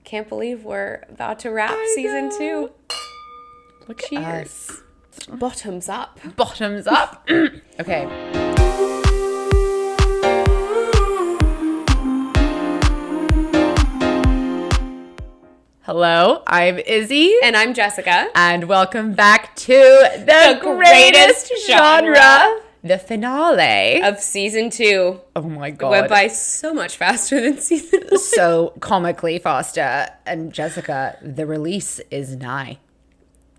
Can't believe we're about to wrap season 2. Look Cheers. at us. Bottoms up. Bottoms up. Okay. Hello, I'm Izzy. And I'm Jessica. And welcome back to the greatest genre. The finale of season 2. Oh my God. It went by so much faster than season 1. So comically faster. And Jessica, the release is nigh.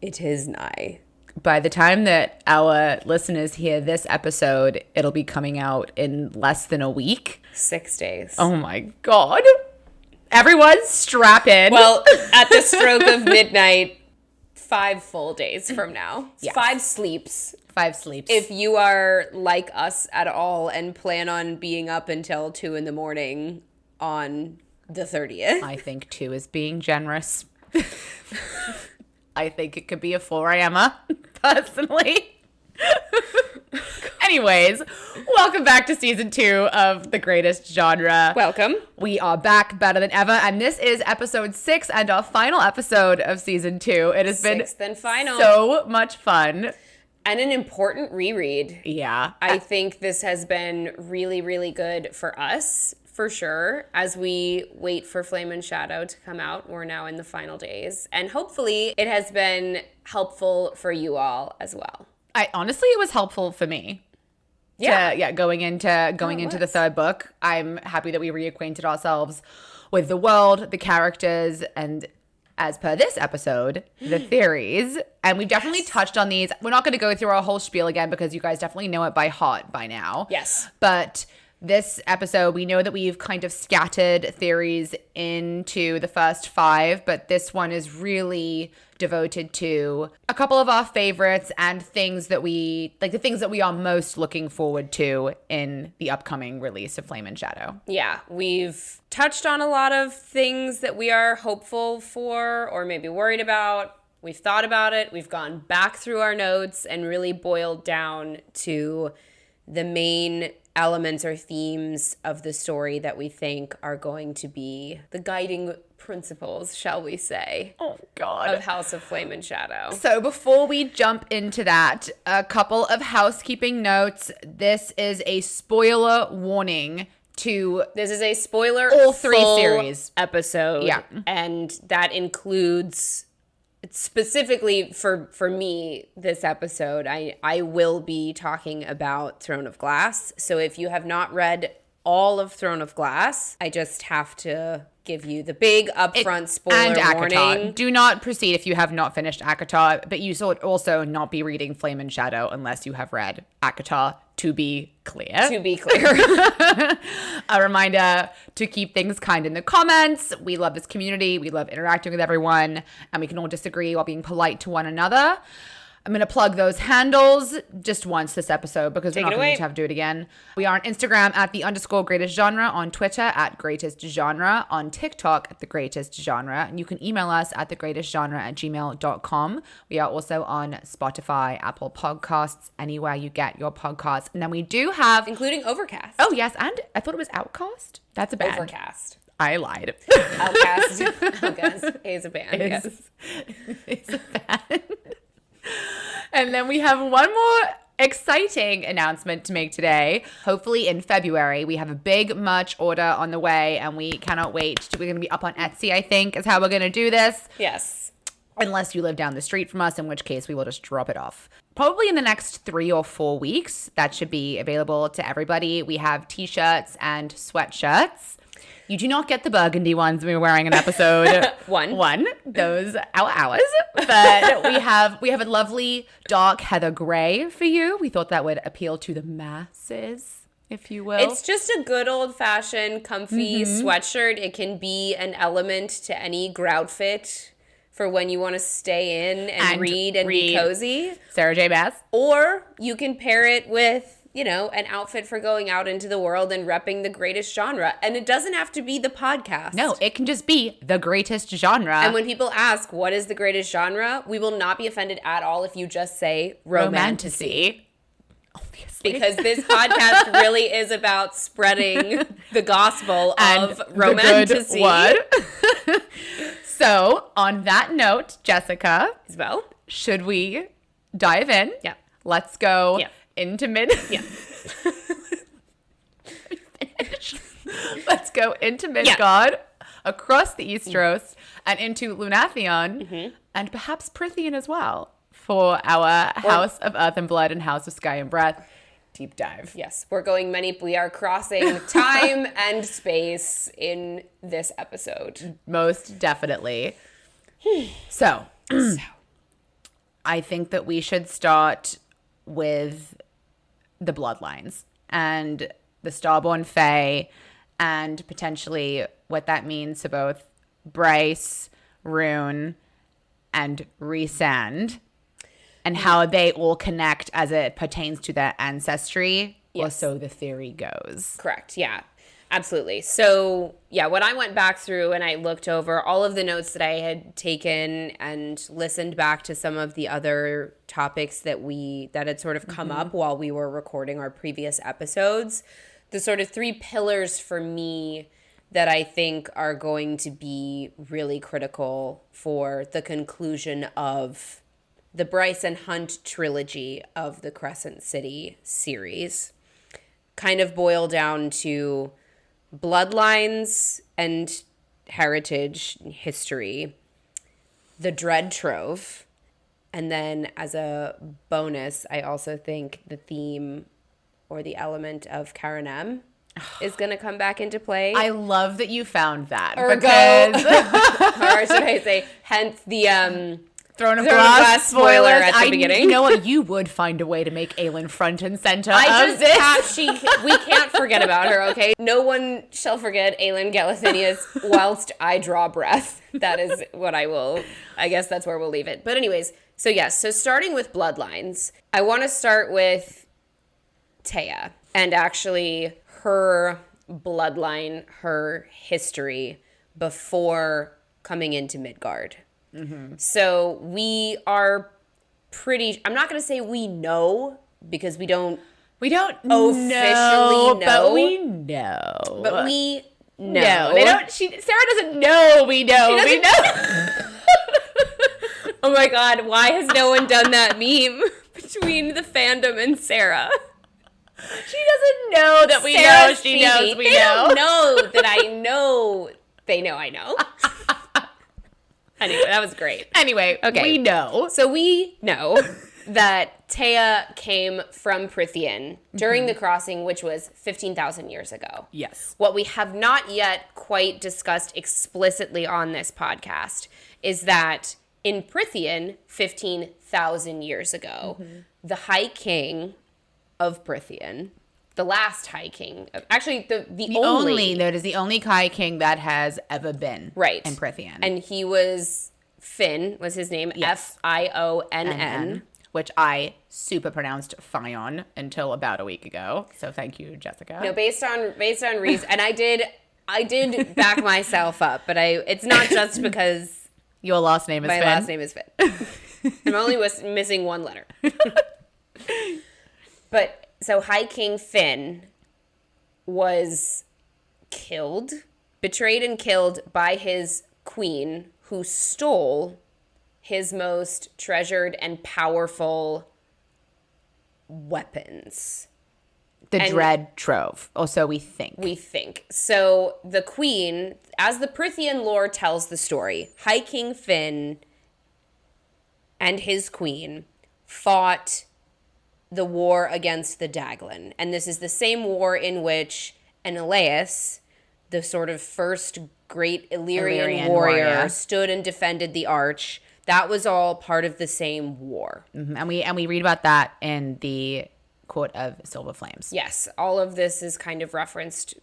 It is nigh. By the time that our listeners hear this episode, it'll be coming out in less than a week. 6 days. Oh my God. Everyone strap in. Well, at the stroke of midnight, 5 full days from now. Yes. 5 sleeps. 5 sleeps. If you are like us at all and plan on being up until 2 in the morning on the 30th. I think 2 is being generous. I think it could be a 4 a.m.er, personally. Anyways, welcome back to season 2 of The Greatest Genre. Welcome. We are back better than ever, and this is episode 6 and our final episode of season 2. It has been 6th and final. So much fun. And an important reread. Yeah. I think this has been really, really good for us, for sure, as we wait for Flame and Shadow to come out. We're now in the final days. And hopefully it has been helpful for you all as well. Honestly, it was helpful for me. Yeah. Going into the third book. I'm happy that we reacquainted ourselves with the world, the characters, and as per this episode, the theories. And we've definitely touched on these. We're not going to go through our whole spiel again because you guys definitely know it by heart by now. Yes. But this episode, we know that we've kind of scattered theories into the first 5, but this one is really devoted to a couple of our favorites and things that we, like the things that we are most looking forward to in the upcoming release of Flame and Shadow. Yeah, we've touched on a lot of things that we are hopeful for or maybe worried about. We've thought about it. We've gone back through our notes and really boiled down to the main elements or themes of the story that we think are going to be the guiding principles, shall we say, Oh, God. of House of Flame and Shadow. So before we jump into that, a couple of housekeeping notes. This is a spoiler warning to This is a spoiler all 3 full series episode. Yeah. And that includes specifically for me this episode, I will be talking about Throne of Glass. So if you have not read all of Throne of Glass, I just have to give you the big upfront spoiler and warning. ACOTAR. Do not proceed if you have not finished ACOTAR, but you should also not be reading Flame and Shadow unless you have read ACOTAR, to be clear. To be clear. A reminder to keep things kind in the comments. We love this community. We love interacting with everyone, and we can all disagree while being polite to one another. I'm going to plug those handles just once this episode because we're not going to have to do it again. We are on Instagram at @the_greatest genre, on Twitter at greatest genre, on TikTok at the greatest genre, and you can email us at thegreatestgenre@gmail.com. We are also on Spotify, Apple Podcasts, anywhere you get your podcasts. And then we do have... Including Overcast. Oh, yes, and I thought it was Outcast. That's a band. Overcast. I lied. Outcast. Outcast is a band, yes. It's a band. And then we have one more exciting announcement to make today. Hopefully in February, we have a big merch order on the way, and we cannot wait. We're going to be up on Etsy, I think, is how we're going to do this. Yes. Unless you live down the street from us, in which case we will just drop it off. Probably in the next 3 or 4 weeks, that should be available to everybody. We have t-shirts and sweatshirts. You do not get the burgundy ones we were wearing in episode one. Those are ours. But we have a lovely dark heather gray for you. We thought that would appeal to the masses, if you will. It's just a good old-fashioned comfy sweatshirt. It can be an element to any groutfit for when you want to stay in and read and be cozy. Sarah J. Maas. Or you can pair it with, you know, an outfit for going out into the world and repping the greatest genre. And it doesn't have to be the podcast. No, it can just be the greatest genre. And when people ask, what is the greatest genre? We will not be offended at all if you just say romantasy. Obviously. Because this podcast really is about spreading the gospel of romantasy. So, on that note, Jessica, Isabel? should we dive in? Yeah. Let's go Yeah. into Yeah. Let's go into Midgard, across the Eastros, and into Lunathion, and perhaps Prithian as well, for our House of Earth and Blood and House of Sky and Breath deep dive. Yes, we are crossing time and space in this episode. Most definitely. So, I think that we should start with the bloodlines and the Starborn Fae, and potentially what that means to both Bryce, Rune, and Rhysand, and how they all connect as it pertains to their ancestry, or so the theory goes. Correct, yeah. Absolutely. So, yeah, when I went back through and I looked over all of the notes that I had taken and listened back to some of the other topics that had sort of come up while we were recording our previous episodes, the sort of three pillars for me that I think are going to be really critical for the conclusion of the Bryce and Hunt trilogy of the Crescent City series kind of boil down to bloodlines and heritage history, the Dread Trove, and then as a bonus, I also think the theme or the element of Karanem is going to come back into play. I love that you found that. Because or should I say, hence the Throne of Glass spoiler at the beginning. You know what? You would find a way to make Aelin front and center we can't forget about her, okay? No one shall forget Aelin Galathinius whilst I draw breath. That is what I guess that's where we'll leave it. But anyways, so starting with bloodlines, I want to start with Taya and actually her bloodline, her history before coming into Midgard. So we are I'm not going to say we know, because we don't officially know. But we know. But we know. No, Sarah doesn't know we know. We know. Oh my God, why has no one done that meme between the fandom and Sarah? She doesn't know that we know she knows we know. They don't know that I know they know I know. Anyway, that was great. Anyway, okay. We know. So we know that Taya came from Prithian during the crossing, which was 15,000 years ago. Yes. What we have not yet quite discussed explicitly on this podcast is that in Prithian, 15,000 years ago, the High King of Prithian, the last High King, actually the only that is the only High King that has ever been in Prithian. And he was Finn, was his name, Fionn. Which I super pronounced Fion until about a week ago. So thank you, Jessica. No, based on reason, and I did back myself up, but it's not just because your last name is Finn. My last name is Finn. I'm only missing one letter. But so High King Finn was betrayed and killed by his queen, who stole his most treasured and powerful weapons. The Dread Trove, or so we think. So the queen, as the Prithian lore tells the story, High King Finn and his queen fought the war against the Daglin. And this is the same war in which Menelaus, the sort of first great Illyrian warrior, stood and defended the Arch. That was all part of the same war. Mm-hmm. And we read about that in the Court of Silver Flames. Yes, all of this is kind of referenced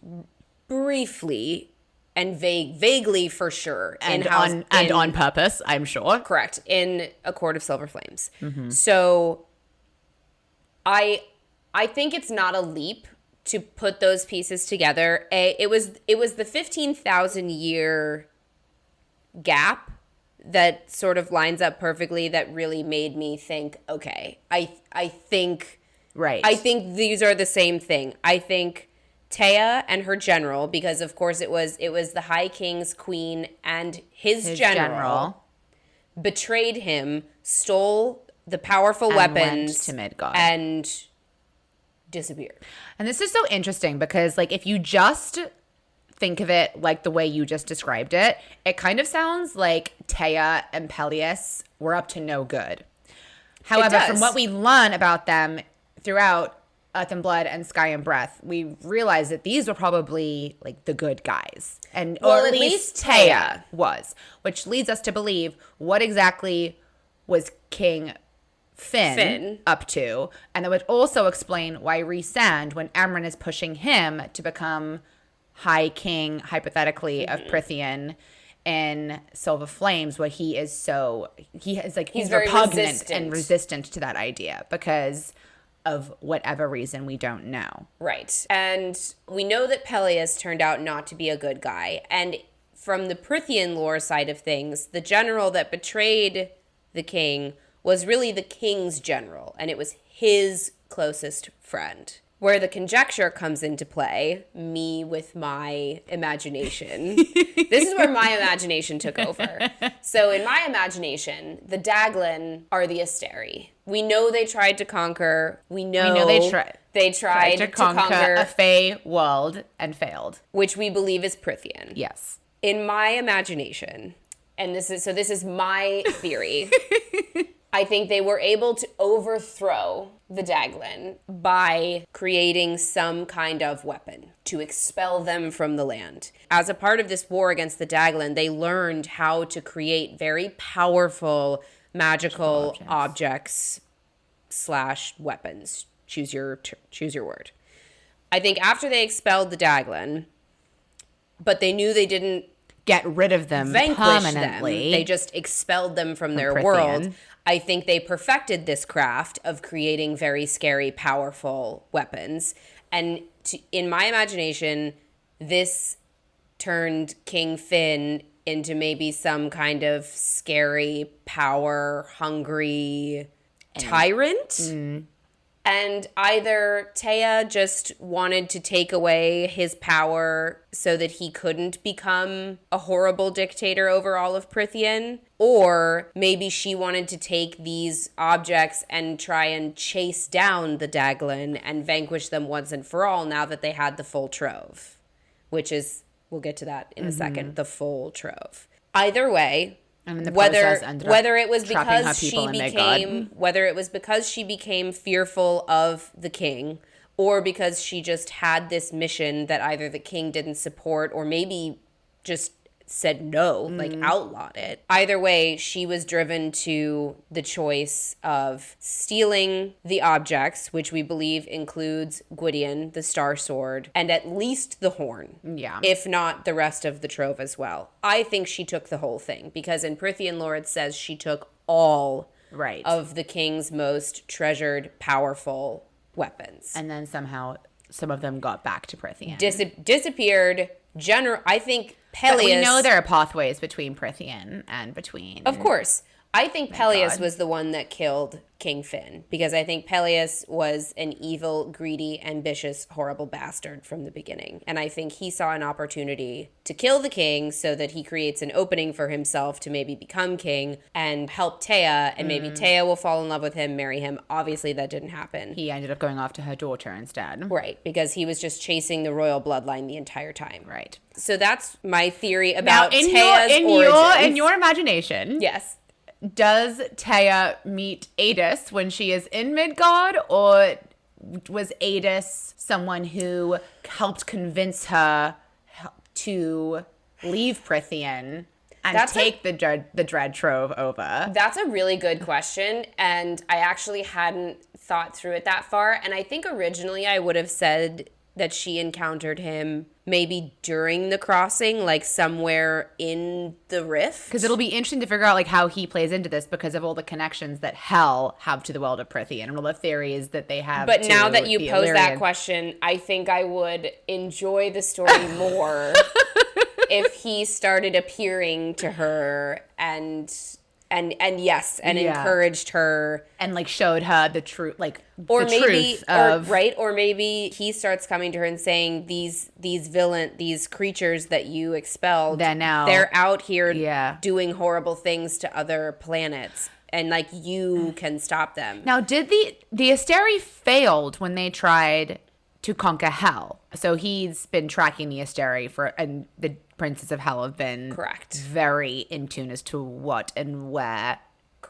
briefly and vaguely for sure. And on purpose, I'm sure. Correct, in A Court of Silver Flames. Mm-hmm. So I think it's not a leap to put those pieces together. It was the 15,000 year gap that sort of lines up perfectly, that really made me think, okay, I think these are the same thing. I think Taya and her general, because of course it was the High King's queen and his general betrayed him, stole the powerful weapons to Midgard and disappeared. And this is so interesting because, like, if you just think of it like the way you just described it, it kind of sounds like Taya and Peleus were up to no good. However, from what we learn about them throughout Earth and Blood and Sky and Breath, we realize that these were probably like the good guys. And Well, or at at least Taya was, which leads us to believe what exactly was King Finn up to. And that would also explain why Rhysand, when Amren is pushing him to become High King, hypothetically, of Prythian in Silver Flames, where he's very repugnant and resistant to that idea because of whatever reason we don't know. Right. And we know that Peleus turned out not to be a good guy. And from the Prythian lore side of things, the general that betrayed the king was really the king's general, and it was his closest friend. Where the conjecture comes into play, me with my imagination. This is where my imagination took over. So in my imagination, the Daglan are the Asteri. We know they tried to conquer. We know they tried to conquer a Fey world and failed. Which we believe is Prythian. Yes. In my imagination, and this is my theory, I think they were able to overthrow the Daglan by creating some kind of weapon to expel them from the land. As a part of this war against the Daglan, they learned how to create very powerful magical objects / weapons. Choose your word. I think after they expelled the Daglan, but they knew they didn't get rid of them permanently. They just expelled them from their world. I think they perfected this craft of creating very scary, powerful weapons. And in my imagination, this turned King Finn into maybe some kind of scary, power-hungry tyrant. And either Taya just wanted to take away his power so that he couldn't become a horrible dictator over all of Prythian, or maybe she wanted to take these objects and try and chase down the Daglan and vanquish them once and for all now that they had the full trove, which is, we'll get to that in a second, the full trove. Either way, whether it was because she became fearful of the king, or because she just had this mission that either the king didn't support or maybe just said no, like outlawed it. Either way, she was driven to the choice of stealing the objects, which we believe includes Gwydion, the Star Sword, and at least the horn. Yeah. If not the rest of the trove as well. I think she took the whole thing, because in Prythian lore it says she took all of the king's most treasured, powerful weapons. And then somehow some of them got back to Prythian. Disappeared. I think Peleus... But we know there are pathways between Prythian and between... Of course. I think Peleus was the one that killed King Finn, because I think Peleus was an evil, greedy, ambitious, horrible bastard from the beginning. And I think he saw an opportunity to kill the king so that he creates an opening for himself to maybe become king and help Taya, and maybe Taya will fall in love with him, marry him. Obviously, that didn't happen. He ended up going after her daughter instead. Right, because he was just chasing the royal bloodline the entire time. Right. So that's my theory about now, Taya's origins. In your imagination... Yes. Does Taya meet Adis when she is in Midgard, or was Adis someone who helped convince her to leave Prythian and take the Dread Trove over? That's a really good question, and I actually hadn't thought through it that far. And I think originally I would have said that she encountered him maybe during the crossing, like somewhere in the rift. Because it'll be interesting to figure out like how he plays into this, because of all the connections that Hel have to the world of Prythian and all the theories that they have. But to now that you the pose that Illyrian. question, I think I would enjoy the story more if he started appearing to her and and yes, and encouraged her, and like showed her the truth, like or the maybe truth of or maybe he starts coming to her and saying these creatures that you expelled, they're out here doing horrible things to other planets, and like you can stop them. Now, did the Asteri failed when they tried to conquer Hell? So he's been tracking the Asteri and the Princes of Hell have been very in tune as to what and where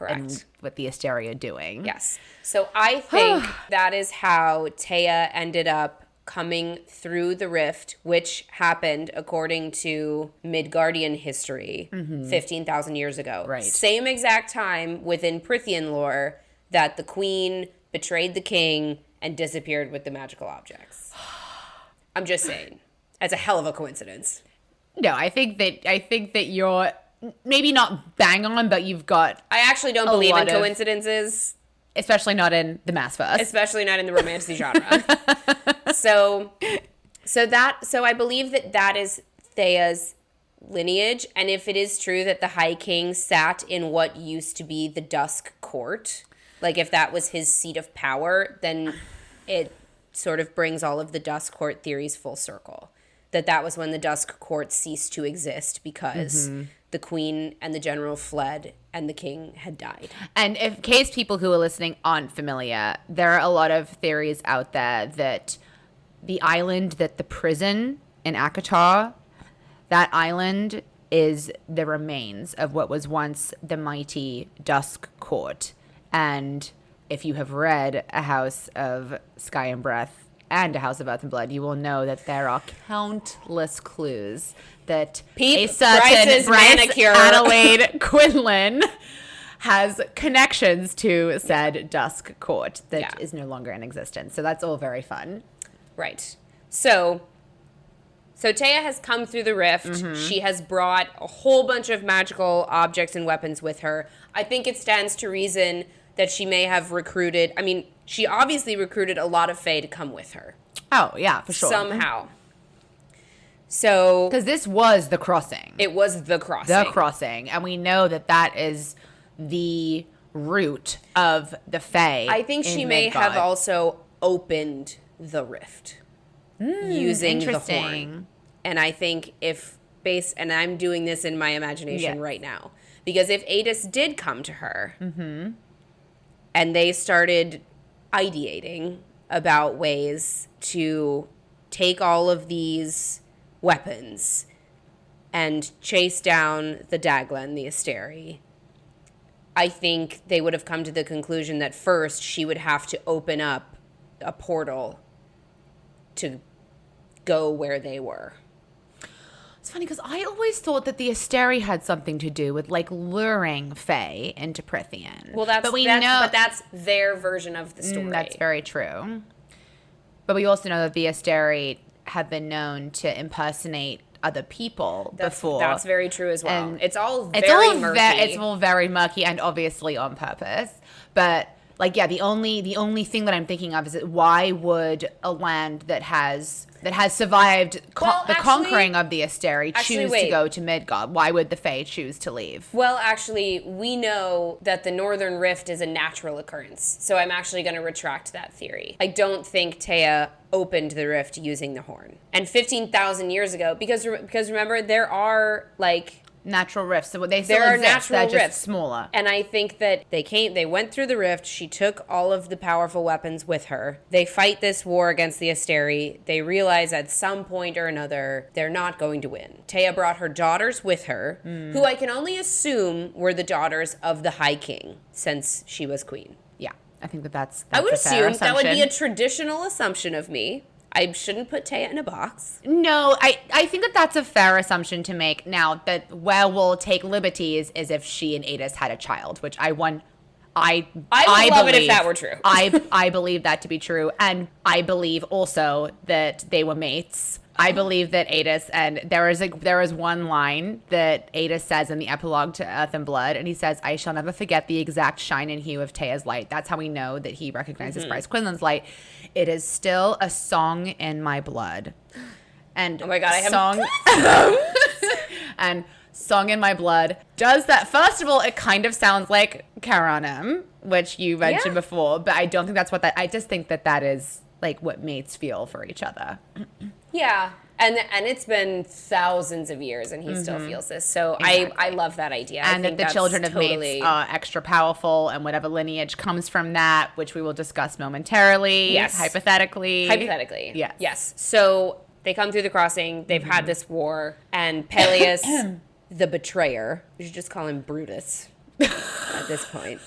and what the Asteri are doing. Yes. So I think that is how Taya ended up coming through the rift, which happened, according to Midgardian history, 15,000 years ago. Right. Same exact time within Prithian lore that the queen betrayed the king and disappeared with the magical objects. I'm just saying. It's a hell of a coincidence. No, I think that you're maybe not bang on, but you've got. I actually don't believe in coincidences, especially not in the MAASVERSE, especially not in the romantic genre. So I believe that is Thea's lineage, and if it is true that the High King sat in what used to be the Dusk Court, like if that was his seat of power, then it sort of brings all of the Dusk Court theories full circle. That was when the Dusk Court ceased to exist because the queen and the general fled and the king had died. And in case people who are listening aren't familiar, there are a lot of theories out there that the island, that the prison in Akatar, that island is the remains of what was once the mighty Dusk Court. And if you have read A House of Sky and Breath and A House of Earth and Blood, you will know that there are countless clues that a certain Bryce Adelaide Quinlan has connections to said Dusk Court that is no longer in existence. So that's all very fun. Right. So Taya has come through the rift. She has brought a whole bunch of magical objects and weapons with her. I think it stands to reason that she may have recruited, she obviously recruited a lot of Fae to come with her. Oh, yeah, for sure. Somehow. So, because this was the crossing. It was the crossing. The crossing. And we know that is the root of the Fae. I think she may have also opened the rift using the horn. And I think and I'm doing this in my imagination right now, because if Adis did come to her and they started ideating about ways to take all of these weapons and chase down the Daglan, the Asteri, I think they would have come to the conclusion that first she would have to open up a portal to go where they were. It's funny because I always thought that the Asteri had something to do with like luring Fae into Prithian. Well, that's their version of the story. That's very true. But we also know that the Asteri have been known to impersonate other people before. That's very true as well. And it's all very murky. It's all very murky and obviously on purpose. But the only thing that I'm thinking of is that why would a land that has survived the conquering of the Asteri choose to go to Midgard? Why would the Fae choose to leave? Well, actually, we know that the Northern Rift is a natural occurrence, so I'm actually going to retract that theory. I don't think Taya opened the rift using the horn. And 15,000 years ago, because remember, there are natural rifts. So they still exist. They're just smaller. And I think that they went through the rift. She took all of the powerful weapons with her. They fight this war against the Asteri. They realize at some point or another they're not going to win. Taya brought her daughters with her, who I can only assume were the daughters of the High King, since she was queen. Yeah, I think that's I would a fair assume that would be a traditional assumption of me. I shouldn't put Taya in a box. No, I think that's a fair assumption to make. Now, that where we'll take liberties is if she and Adis had a child, which I would love it if that were true. I believe that to be true. And I believe also that they were mates. I believe that Adis, and there is one line that Adis says in the epilogue to Earth and Blood, and he says, "I shall never forget the exact shine and hue of Taya's light." That's how we know that he recognizes Bryce Quinlan's light. It is still a song in my blood. And oh my God, I have Song in My Blood. Does that, first of all, it kind of sounds like Karanem, which you mentioned before, but I don't think that's what that, I just think that is like what mates feel for each other. Yeah. And it's been thousands of years and he still feels this. So exactly. I love that idea. And that the children of mates are extra powerful and whatever lineage comes from that, which we will discuss momentarily. Yes. Hypothetically. Yes. Yes. So they come through the crossing. They've had this war. And Peleus, the betrayer, we should just call him Brutus at this point.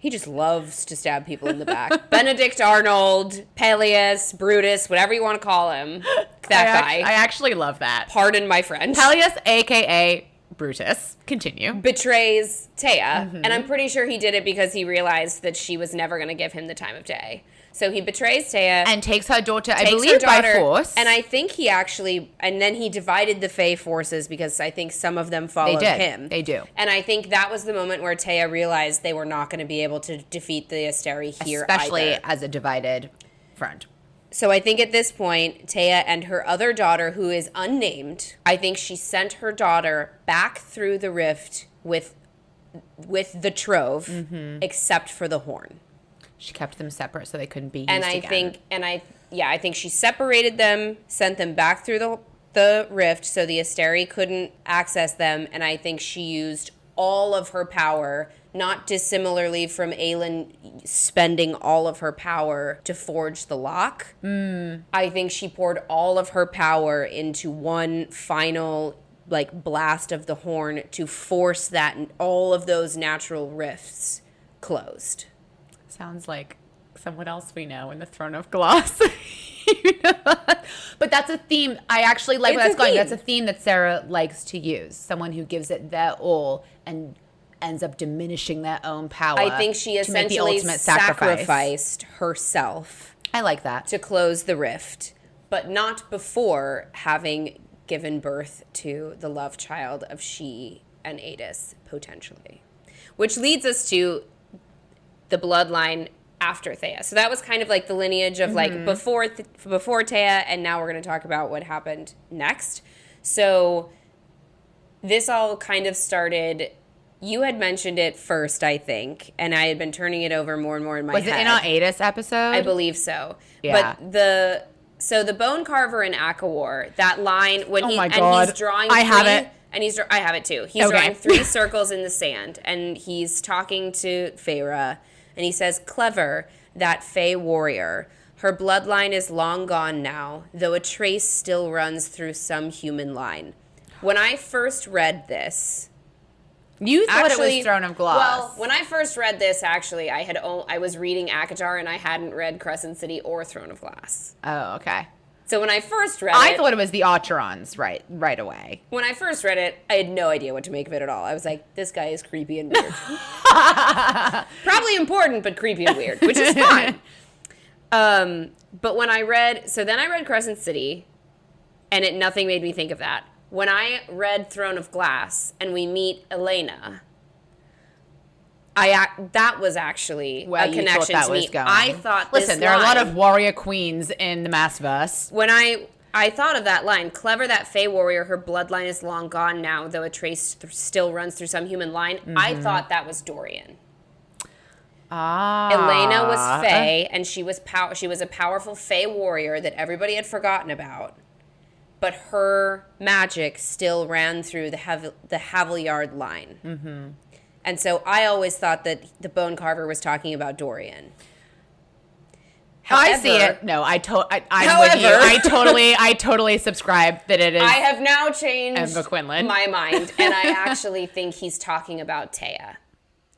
He just loves to stab people in the back. Benedict Arnold, Peleus, Brutus, whatever you want to call him. That guy. I actually love that. Pardon my French. Peleus, a.k.a. Brutus. Continue. Betrays Taya. And I'm pretty sure he did it because he realized that she was never going to give him the time of day. So he betrays Taya. And takes her daughter, I believe, by force. And I think he actually, and then he divided the Fae forces because I think some of them followed him. They do. And I think that was the moment where Taya realized they were not going to be able to defeat the Asteri here especially either. As a divided front. So I think at this point, Taya and her other daughter, who is unnamed, I think she sent her daughter back through the rift with the trove, except for the horn. She kept them separate so they couldn't be used together. I think she separated them, sent them back through the rift so the Asteri couldn't access them, and I think she used all of her power, not dissimilarly from Aelin spending all of her power to forge the lock. I think she poured all of her power into one final blast of the horn to force that all of those natural rifts closed. Sounds like someone else we know in the Throne of Glass. You know? But that's a theme. I actually like where that's going. That's a theme that Sarah likes to use. Someone who gives it their all and ends up diminishing their own power. I think she essentially sacrificed herself. I like that. To close the rift, but not before having given birth to the love child of she and Adis, potentially. Which leads us to the bloodline after Thea. So that was kind of like the lineage of before Thea, and now we're going to talk about what happened next. So this all kind of started, you had mentioned it first, I think, and I had been turning it over more and more in my head. Was it in our Adis episode? I believe so. Yeah. But the bone carver in Akawar, that line when he's drawing I have it too. He's drawing 3 circles in the sand, and he's talking to Feyre. And he says, "Clever, that Fae warrior. Her bloodline is long gone now, though a trace still runs through some human line." When I first read this... You thought it was Throne of Glass. Well, when I first read this, actually, I was reading Akatar, and I hadn't read Crescent City or Throne of Glass. Oh, okay. So when I first read I thought it was the Archerons right away. When I first read it, I had no idea what to make of it at all. I was like, this guy is creepy and weird. Probably important, but creepy and weird, which is fine. But when I read Crescent City, and nothing made me think of that. When I read Throne of Glass, and we meet Elena, that was actually a connection to me. Going. I thought there are a lot of warrior queens in the MAASVERSE. When I thought of that line, "Clever, that Fae warrior, her bloodline is long gone now, though a trace still runs through some human line." I thought that was Dorian. Elena was Fae, and she was a powerful Fae warrior that everybody had forgotten about. But her magic still ran through the Havillard line. And so I always thought that the bone carver was talking about Dorian. However, I see it. No, I'm with you. I totally subscribe that it is. I have now changed Emma Quinlan. my mind, and I actually think he's talking about Taya.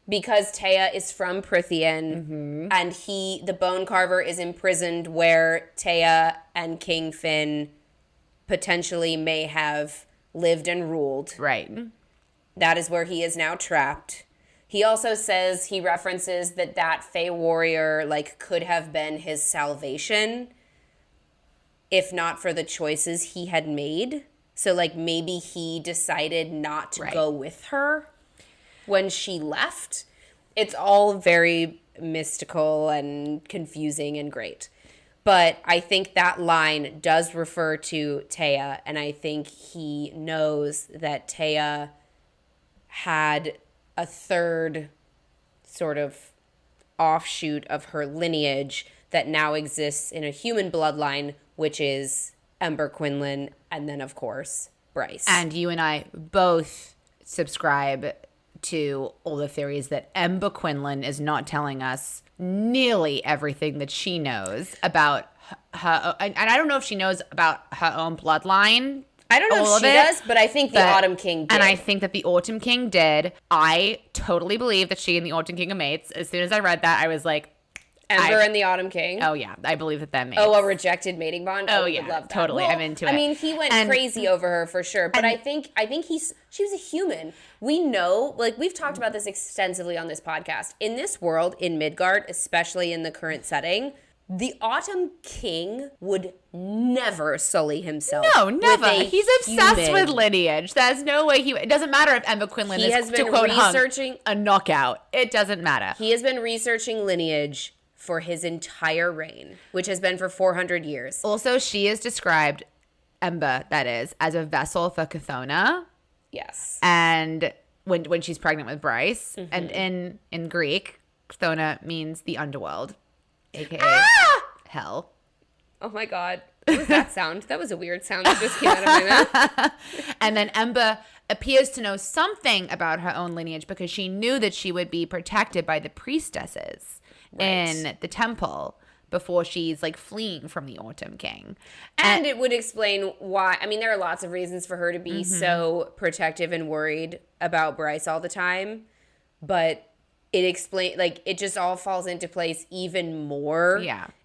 Because Taya is from Prythian, and the bone carver is imprisoned where Taya and King Finn potentially may have lived and ruled. Right. That is where he is now trapped. He also says, he references that Fae warrior could have been his salvation if not for the choices he had made. So maybe he decided not to go with her when she left. It's all very mystical and confusing and great. But I think that line does refer to Taya, and I think he knows that Taya had a third sort of offshoot of her lineage that now exists in a human bloodline, which is Ember Quinlan, and then, of course, Bryce. And you and I both subscribe to all the theories that Ember Quinlan is not telling us nearly everything that she knows about her. And I don't know if she knows about her own bloodline. I don't know if she does, but I think the Autumn King did. And I think that the Autumn King did. I totally believe that she and the Autumn King are mates. As soon as I read that, I was like, Ember and the Autumn King. Oh, yeah. I believe that they're mates. Oh, a rejected mating bond? Oh, Would yeah. love that. Totally. Well, I'm into it. I mean, he went crazy over her for sure. But I think she was a human. We know, like, we've talked about this extensively on this podcast. In this world, in Midgard, especially in the current setting, the Autumn King would never sully himself. No, never. With He's obsessed with lineage. There's no way it doesn't matter if Ember Quinlan is, to quote Hunk, a knockout. It doesn't matter. He has been researching lineage for his entire reign, which has been for 400 years. Also, she is described, Ember, that is, as a vessel for Chthona. Yes. And when she's pregnant with Bryce, and in Greek, Chthona means the underworld, aka hell. Oh my God. What was that sound? That was a weird sound that just came out of my mouth. And then Ember appears to know something about her own lineage because she knew that she would be protected by the priestesses in the temple before she's like fleeing from the Autumn King. And it would explain why. I mean, there are lots of reasons for her to be so protective and worried about Bryce all the time, but it just all falls into place even more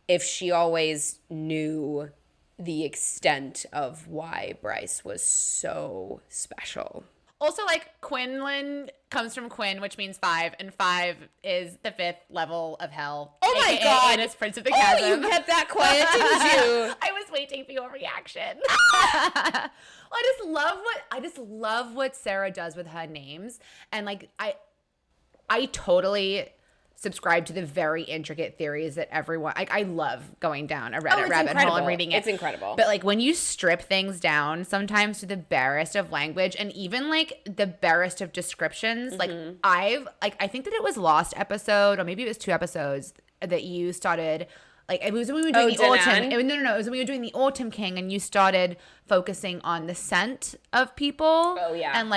if she always knew the extent of why Bryce was so special. Also, like, Quinlan comes from Quinn, which means 5, and 5 is the 5th level of hell. Oh my God! It's Prince of the Chasm. Oh, you kept that quiet, didn't you? I was waiting for your reaction. I just love what Sarah does with her names, and like I totally subscribe to the very intricate theories that everyone I love going down a Reddit rabbit hole and reading it. It's incredible. But like when you strip things down sometimes to the barest of language and even like the barest of descriptions, like I think that it was last episode or maybe it was 2 episodes that you started like it was when we were doing the Autumn. No. It was when we were doing the Autumn King, and you started focusing on the scent of people. Oh yeah. And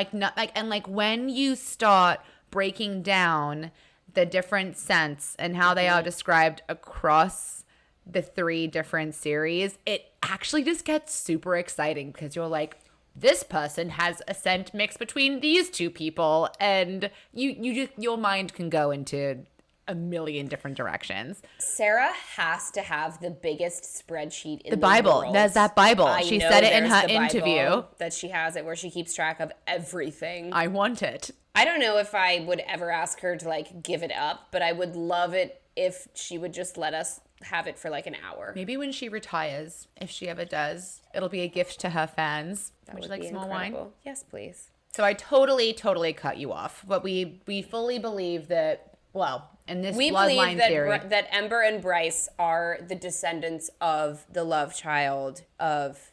when you start breaking down the different scents and how they are described across the 3 different series, it actually just gets super exciting because you're like, this person has a scent mix between these 2 people, and your mind can go into a million different directions. Sarah has to have the biggest spreadsheet in the Bible. world. There's that Bible. She said it in her interview that she has it where she keeps track of everything. I want it. I don't know if I would ever ask her to like give it up, but I would love it if she would just let us have it for like an hour. Maybe when she retires, if she ever does, it'll be a gift to her fans. That would like be small incredible. wine. Yes, please. So I totally cut you off. But we fully believe that, well, in this bloodline theory, that Ember and Bryce are the descendants of the love child of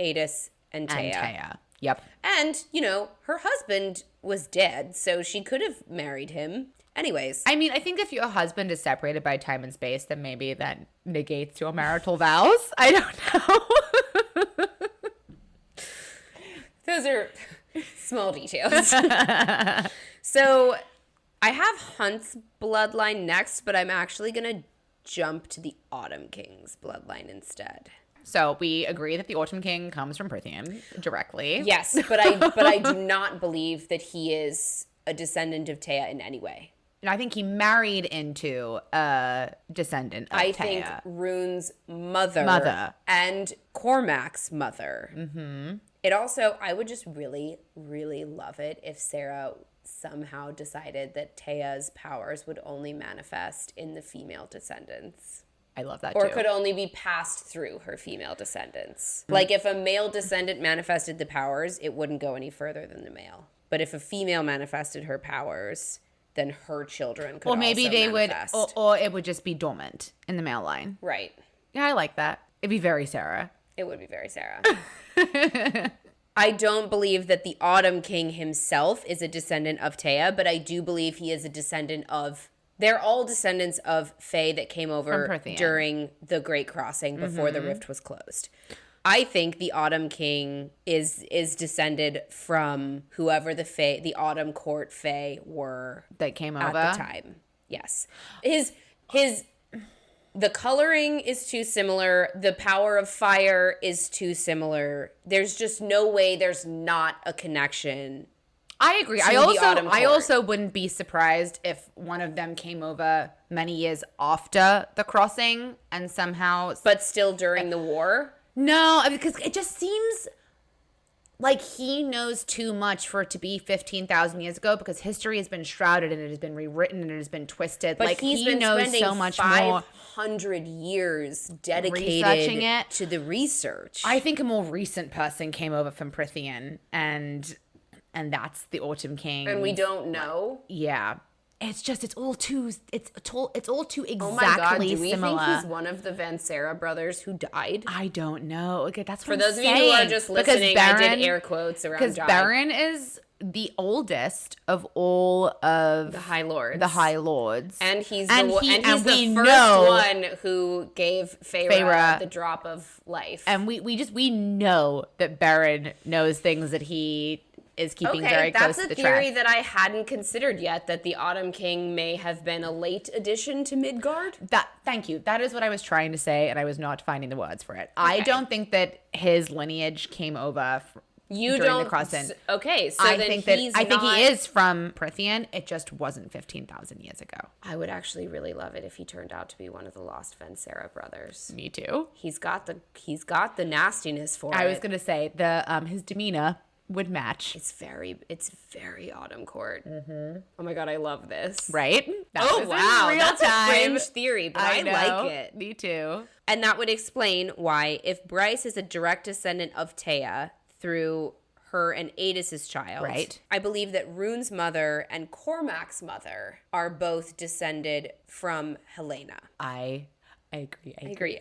Adis and Taya. Yep. And, her husband was dead, so she could have married him. Anyways. I mean, I think if your husband is separated by time and space, then maybe that negates your marital vows. I don't know. Those are small details. So I have Hunt's bloodline next, but I'm actually going to jump to the Autumn King's bloodline instead. So we agree that the Autumn King comes from Prithian directly. Yes, but I do not believe that he is a descendant of Taya in any way. And I think he married into a descendant of Taya. I think Rune's mother and Cormac's mother. Mm-hmm. It also, I would just really, really love it if Sarah somehow decided that Taya's powers would only manifest in the female descendants. I love that or too. Could only be passed through her female descendants. Mm-hmm. Like if a male descendant manifested the powers, it wouldn't go any further than the male. But if a female manifested her powers, then her children could also manifest. Or maybe they would, or it would just be dormant in the male line. Right. Yeah, I like that. It'd be very Sarah. It would be very Sarah. I don't believe that the Autumn King himself is a descendant of Taya, but I do believe he is a descendant of... They're all descendants of Fae that came over during the Great Crossing before the rift was closed. I think the Autumn King is descended from whoever the Autumn Court Fae were that came over at the time. Yes. The coloring is too similar. The power of fire is too similar. There's just no way there's not a connection. I agree. I also wouldn't be surprised if one of them came over many years after the crossing and somehow... But still during the war? No, because it just seems like he knows too much for it to be 15,000 years ago, because history has been shrouded and it has been rewritten and it has been twisted. But like he knows so much more. 500 years dedicated to the research. I think a more recent person came over from Prithian, and that's the Autumn King. And we don't know. Yeah. It's all too exactly oh my God, do we similar. think he's one of the Vansera brothers who died? I don't know. Okay, that's what For those of you who are just listening, I did air quotes around because Baron is the oldest of all of the High Lords. And he's the first one who gave Feyre the drop of life. And we know that Baron knows things that he is keeping very close to the track. That's a theory that I hadn't considered yet, that the Autumn King may have been a late addition to Midgard. Thank you. That is what I was trying to say, and I was not finding the words for it. Okay. I don't think that his lineage came over during the crossing. Okay, so I think he is from Prithian. It just wasn't 15,000 years ago. I would actually really love it if he turned out to be one of the lost Vansera brothers. Me too. He's got the nastiness for it. I was gonna say his demeanor would match. It's very Autumn Court. Mm-hmm. Oh my God, I love this. Right? Wow, that's a fringe theory, but I like it. Me too. And that would explain why, if Bryce is a direct descendant of Taya through her and Adis's child, right? I believe that Rune's mother and Cormac's mother are both descended from Helena. I agree.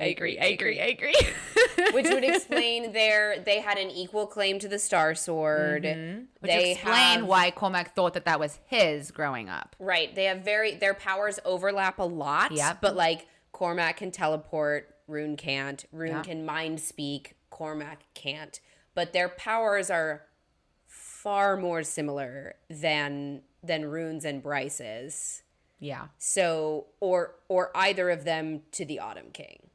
Which would explain they had an equal claim to the Star Sword. Mm-hmm. Which explain why Cormac thought that was his growing up. Right. They have their powers overlap a lot. Yep. But like Cormac can teleport, Rune can't. Rune can mind speak, Cormac can't. But their powers are far more similar than Rune's and Bryce's. Yeah. So, or either of them to the Autumn King.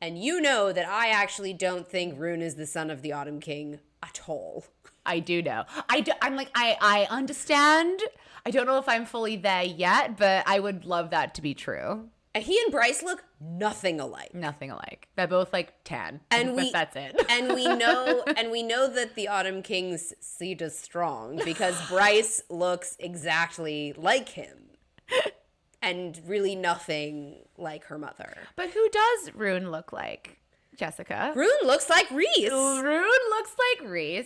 And you know that I actually don't think Rune is the son of the Autumn King at all. I do know. I understand. I don't know if I'm fully there yet, but I would love that to be true. And he and Bryce look nothing alike. Nothing alike. They're both like tan. And that's it. and we know that the Autumn King's seed is strong because Bryce looks exactly like him. And really nothing like her mother. But who does Rune look like, Jessica? Rune looks like Rhys.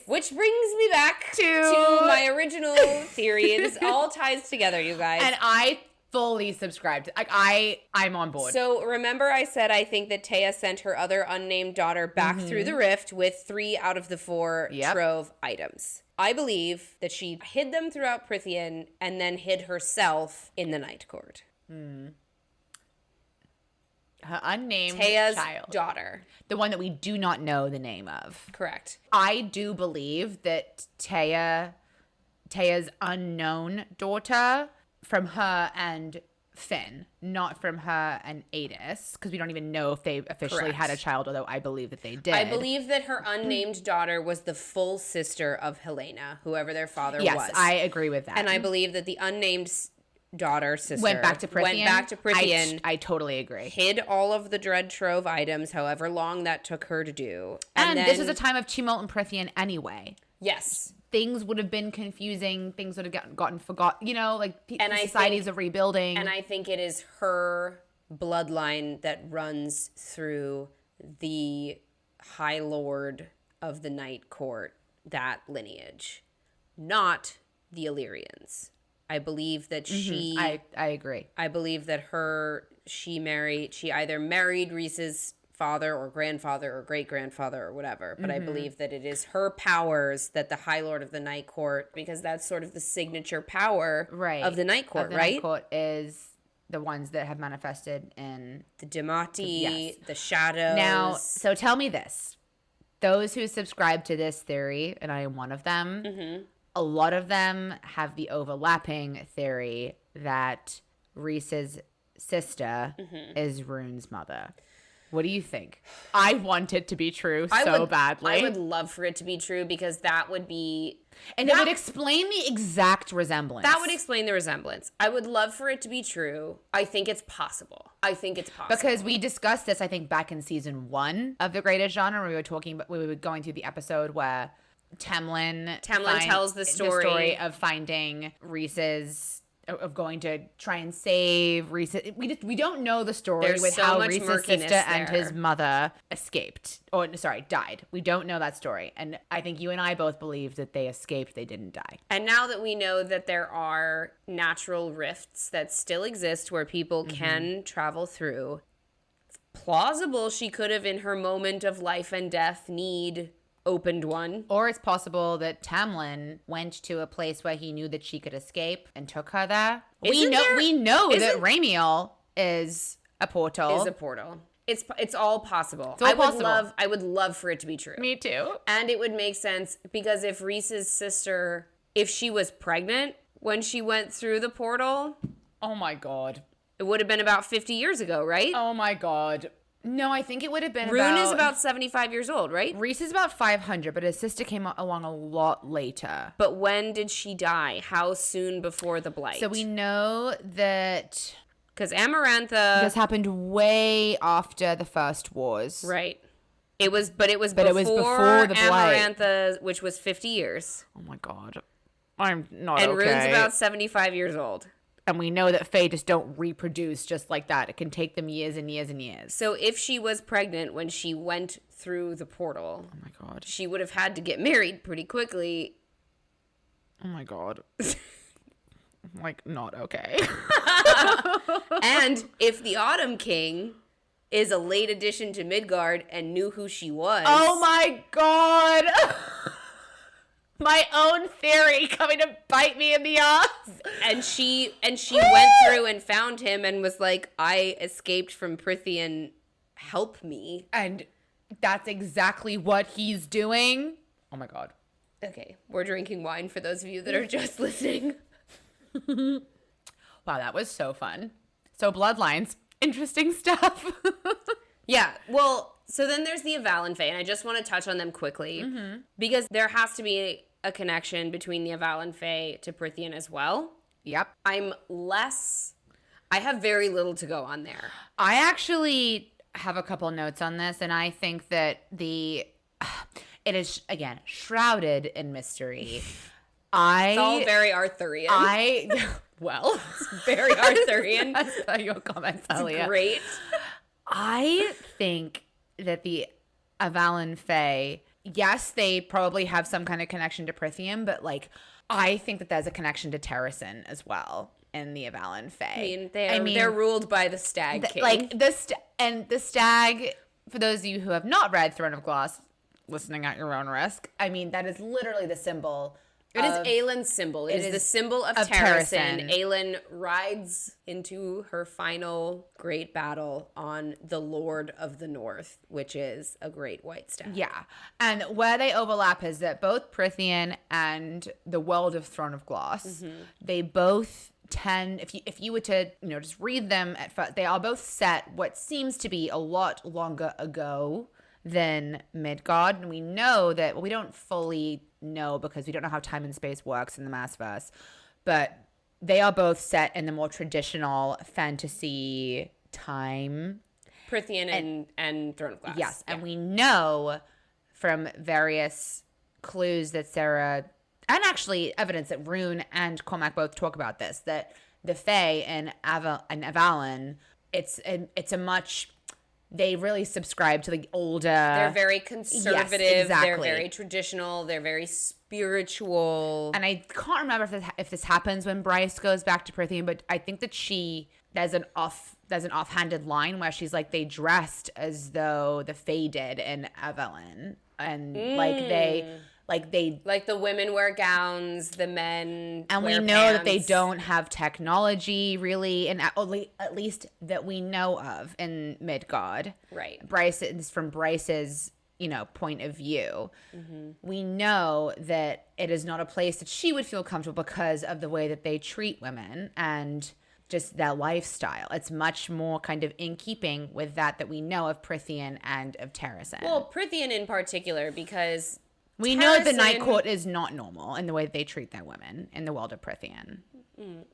Which brings me back to my original theory. It all ties together, you guys. And I fully subscribed. I'm on board. So remember I said I think that Taya sent her other unnamed daughter back through the rift with 3 out of the 4 trove items. I believe that she hid them throughout Prithian and then hid herself in the Night Court. Her unnamed Taya's child. daughter. The one that we do not know the name of. Correct. I do believe that Taya's unknown daughter from her and Finn, not from her and Adis, because we don't even know if they officially had a child, although I believe that they did. I believe that her unnamed daughter was the full sister of Helena, whoever their father was. Yes, I agree with that. And I believe that the unnamed sister went back to Prithian. I totally agree. Hid all of the Dread Trove items, however long that took her to do. And this is a time of tumult in Prithian anyway. Yes. Things would have been confusing. Things would have gotten forgotten. You know, like societies are rebuilding. And I think it is her bloodline that runs through the High Lord of the Night Court, that lineage, not the Illyrians. I believe that she... I agree. I believe that she either married Rhys's father or grandfather or great-grandfather or whatever. But I believe that it is her powers that the High Lord of the Night Court, because that's sort of the signature power of the Night Court, the Night Court is the ones that have manifested in the Demati, the shadows. Now, so tell me this. Those who subscribe to this theory, and I am one of them, a lot of them have the overlapping theory that Rhys's sister is Rune's mother. What do you think? I want it to be true badly. I would love for it to be true because that would be... And it would explain the exact resemblance. That would explain the resemblance. I would love for it to be true. I think it's possible. Because we discussed this, I think, back in season 1 of The Greatest Genre. We were going through the episode where Tamlin tells the story of finding Rhys's... of going to try and save Rhys. We don't know the story There's with so how much Rhys's sister murkiness and there. his mother died. We don't know that story. And I think you and I both believe that they escaped, they didn't die. And now that we know that there are natural rifts that still exist where people can travel through, it's plausible she could have, in her moment of life and death need, opened one. Or it's possible that Tamlin went to a place where he knew that she could escape and took her there. We know that Ramiel is a portal. It's all possible. It's all possible. I would love for it to be true. Me too. And it would make sense because if Rhys's sister, if she was pregnant when she went through the portal, oh my God, it would have been about 50 years ago, right? Oh my God. No, I think it would have been Rune is about 75 years old, right? Rhys is about 500, but his sister came along a lot later. But when did she die? How soon before the Blight? So we know that... Because Amarantha... This happened way after the First Wars. Right. It was before the Amarantha, which was 50 years. Oh my God. I'm not and okay. And Rune's about 75 years old. And we know that Fae just don't reproduce just like that. It can take them years and years and years. So if she was pregnant when she went through the portal, oh my God, she would have had to get married pretty quickly. Oh my God. Like, not okay. And if the Autumn King is a late addition to Midgard and knew who she was. Oh my God. My own theory coming to bite me in the ass. And she went through and found him and was like, I escaped from Prithian, help me. And that's exactly what he's doing. Oh my God. Okay, we're drinking wine for those of you that are just listening. Wow, that was so fun. So bloodlines, interesting stuff. Yeah, well, so then there's the Avalon Fae, and I just want to touch on them quickly because there has to be a connection between the Avalon Fae to Prithian as well. Yep. I have very little to go on there. I actually have a couple notes on this, and I think that it is, again, shrouded in mystery. It's all very Arthurian. Well, it's very Arthurian. That's your comments earlier. It's great. I think that the Avalon Fae, yes, they probably have some kind of connection to Prithian, but like, I think that there's a connection to Terrasen as well in the Avalon Fae. They're ruled by the Stag King. Like the Stag, for those of you who have not read Throne of Glass, listening at your own risk, I mean, that is literally the symbol. It is Aelin's symbol. It is the symbol of Terrasen. Aelin rides into her final great battle on the Lord of the North, which is a great white stag. Yeah. And where they overlap is that both Prithian and the world of Throne of Glass, they both tend, if you were to, just read them at first, they are both set what seems to be a lot longer ago than Midgard. And we know that, well, we don't fully know because we don't know how time and space works in the MAASVERSE, but they are both set in the more traditional fantasy time. Prithian and Throne of Glass. Yes, and we know from various clues that Sarah, and actually evidence that Rune and Cormac both talk about this, that the Fae and Avalon, it's a much... They really subscribe to the older... They're very conservative. Yes, exactly. They're very traditional. They're very spiritual. And I can't remember if this happens when Bryce goes back to Prithian, but I think that there's an offhanded line where she's like, they dressed as though the Fae did in Avalon, and like the women wear gowns, the men and wear we know that they pants. don't have technology really, and at least that we know of in Midgard. Right. From Bryce's point of view, we know that it is not a place that she would feel comfortable because of the way that they treat women and just their lifestyle. It's much more kind of in keeping with that we know of Prithian and of Terrasen. Well, Prithian in particular, because we know the Night Court is not normal in the way that they treat their women in the world of Prithian.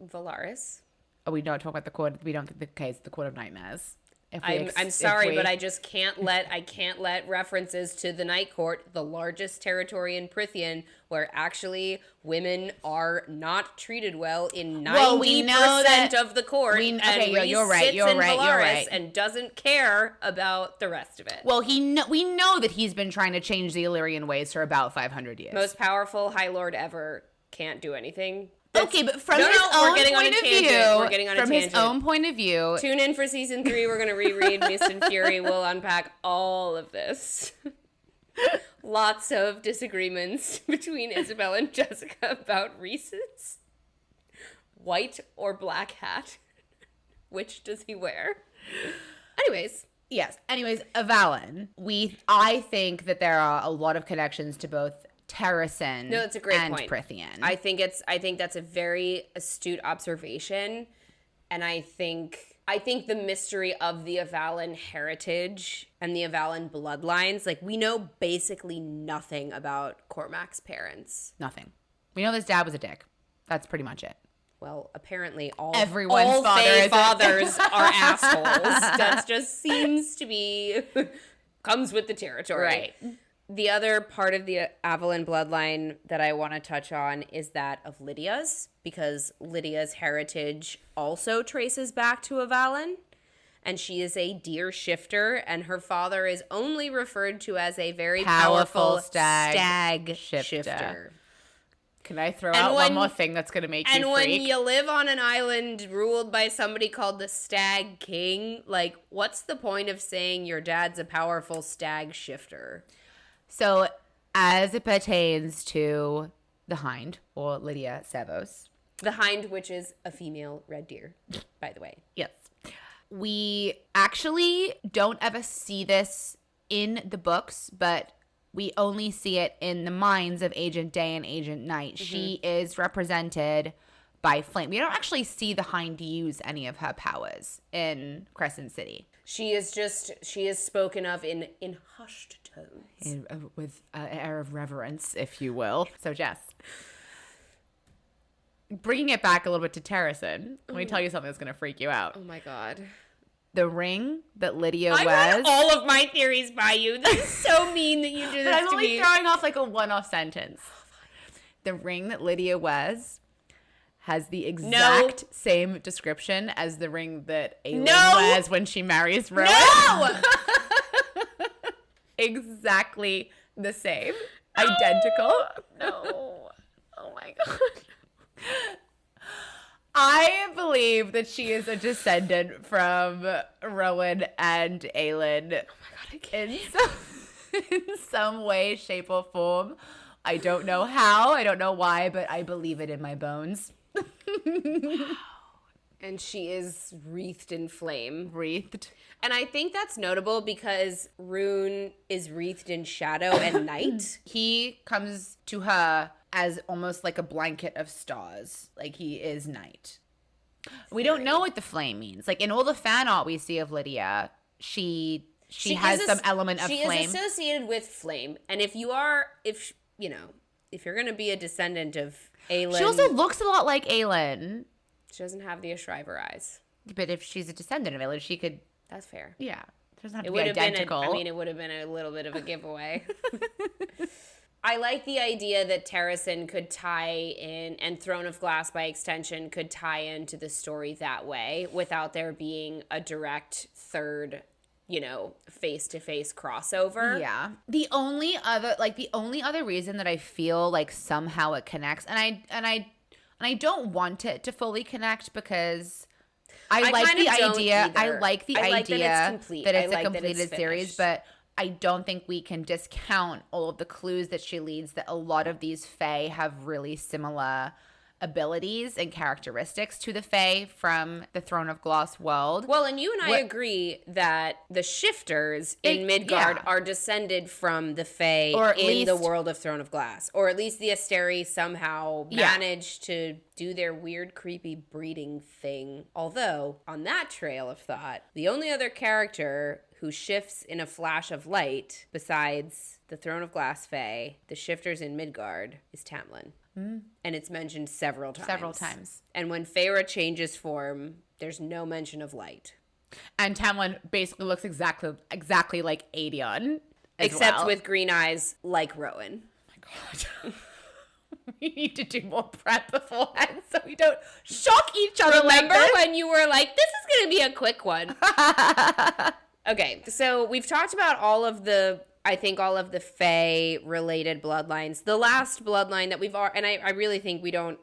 Valaris. Oh, we don't talk about the court. We don't think the case, the Court of Nightmares. I'm sorry, but I just can't let references to the Night Court, the largest territory in Prithian, where actually women are not treated well in 90% of the court. You're right. And doesn't care about the rest of it. Well, we know that he's been trying to change the Illyrian ways for about 500 years. Most powerful High Lord ever can't do anything. Okay, but from his own point of view, we're getting on a tangent. His own point of view. Tune in for season 3. We're going to reread Mist and Fury. We'll unpack all of this. Lots of disagreements between Isabel and Jessica about Reese's white or black hat. Which does he wear? Anyways, Avalon. I think that there are a lot of connections to both Terrasen that's a great and point. Prithian. I think that's a very astute observation, and I think the mystery of the Avalon heritage and the Avalon bloodlines, like, we know basically nothing about Cormac's parents. Nothing. We know his dad was a dick. That's pretty much it. Well, apparently all Everyone's fathers are assholes. That just seems to be comes with the territory. Right. The other part of the Avalon bloodline that I want to touch on is that of Lydia's, because Lydia's heritage also traces back to Avalon, and she is a deer shifter, and her father is only referred to as a very powerful stag shifter. Can I throw out one more thing that's going to make you freak? And when you live on an island ruled by somebody called the Stag King, like, what's the point of saying your dad's a powerful stag shifter? So, as it pertains to the Hind, or Lydia Savos. The Hind, which is a female red deer, by the way. Yes. We actually don't ever see this in the books, but we only see it in the minds of Agent Day and Agent Night. Mm-hmm. She is represented by Flame. We don't actually see the Hind use any of her powers in Crescent City. She is spoken of in hushed tones. With an air of reverence, if you will. So, Jess, bringing it back a little bit to Terrasen, let me tell you something that's going to freak you out. Oh, my God. The ring that Lydia wears. I run all of my theories by you. This is so mean that you do this but I'm to only me. throwing off like a one-off sentence. The ring that Lydia wears has the exact same description as the ring that Aelin wears when she marries Rowan. No! Exactly the same. No! Identical. No. Oh my God. I believe that she is a descendant from Rowan and Aelin. Oh my God, I can't. In some way, shape, or form. I don't know how. I don't know why, but I believe it in my bones. Wow. And she is wreathed in flame. Wreathed. And I think that's notable because Rune is wreathed in shadow and night. He comes to her as almost like a blanket of stars. Like he is night. We don't know what the flame means. Like in all the fan art we see of Lydia, she has some element of flame. She is associated with flame. And if you're going to be a descendant of Aelin. She also looks a lot like Aelin. She doesn't have the Ashriver eyes. But if she's a descendant of Aelin, she could. That's fair. Yeah. It doesn't have to be identical. It would have been a little bit of a giveaway. I like the idea that Terrasen could tie in, and Throne of Glass by extension could tie into the story that way without there being a direct third, face-to-face crossover. Yeah. The only other reason that I feel like somehow it connects, and I don't want it to fully connect because I like the idea. I like the idea that it's a completed series, but I don't think we can discount all of the clues that she leads, that a lot of these Fae have really similar abilities and characteristics to the Fae from the Throne of Glass world. Well, and you and I agree that the shifters in Midgard are descended from the Fae in the world of Throne of Glass. Or at least the Asteri somehow managed to do their weird, creepy breeding thing. Although, on that trail of thought, the only other character who shifts in a flash of light besides the Throne of Glass Fae, the shifters in Midgard, is Tamlin. And it's mentioned several times. And when Feyre changes form, there's no mention of light. And Tamlin basically looks exactly like Aedion. Except with green eyes like Rowan. Oh my God. We need to do more prep beforehand so we don't shock each other. Remember when you were like, this is going to be a quick one? Okay, so we've talked about all of the Fae-related bloodlines. The last bloodline that and I really think we don't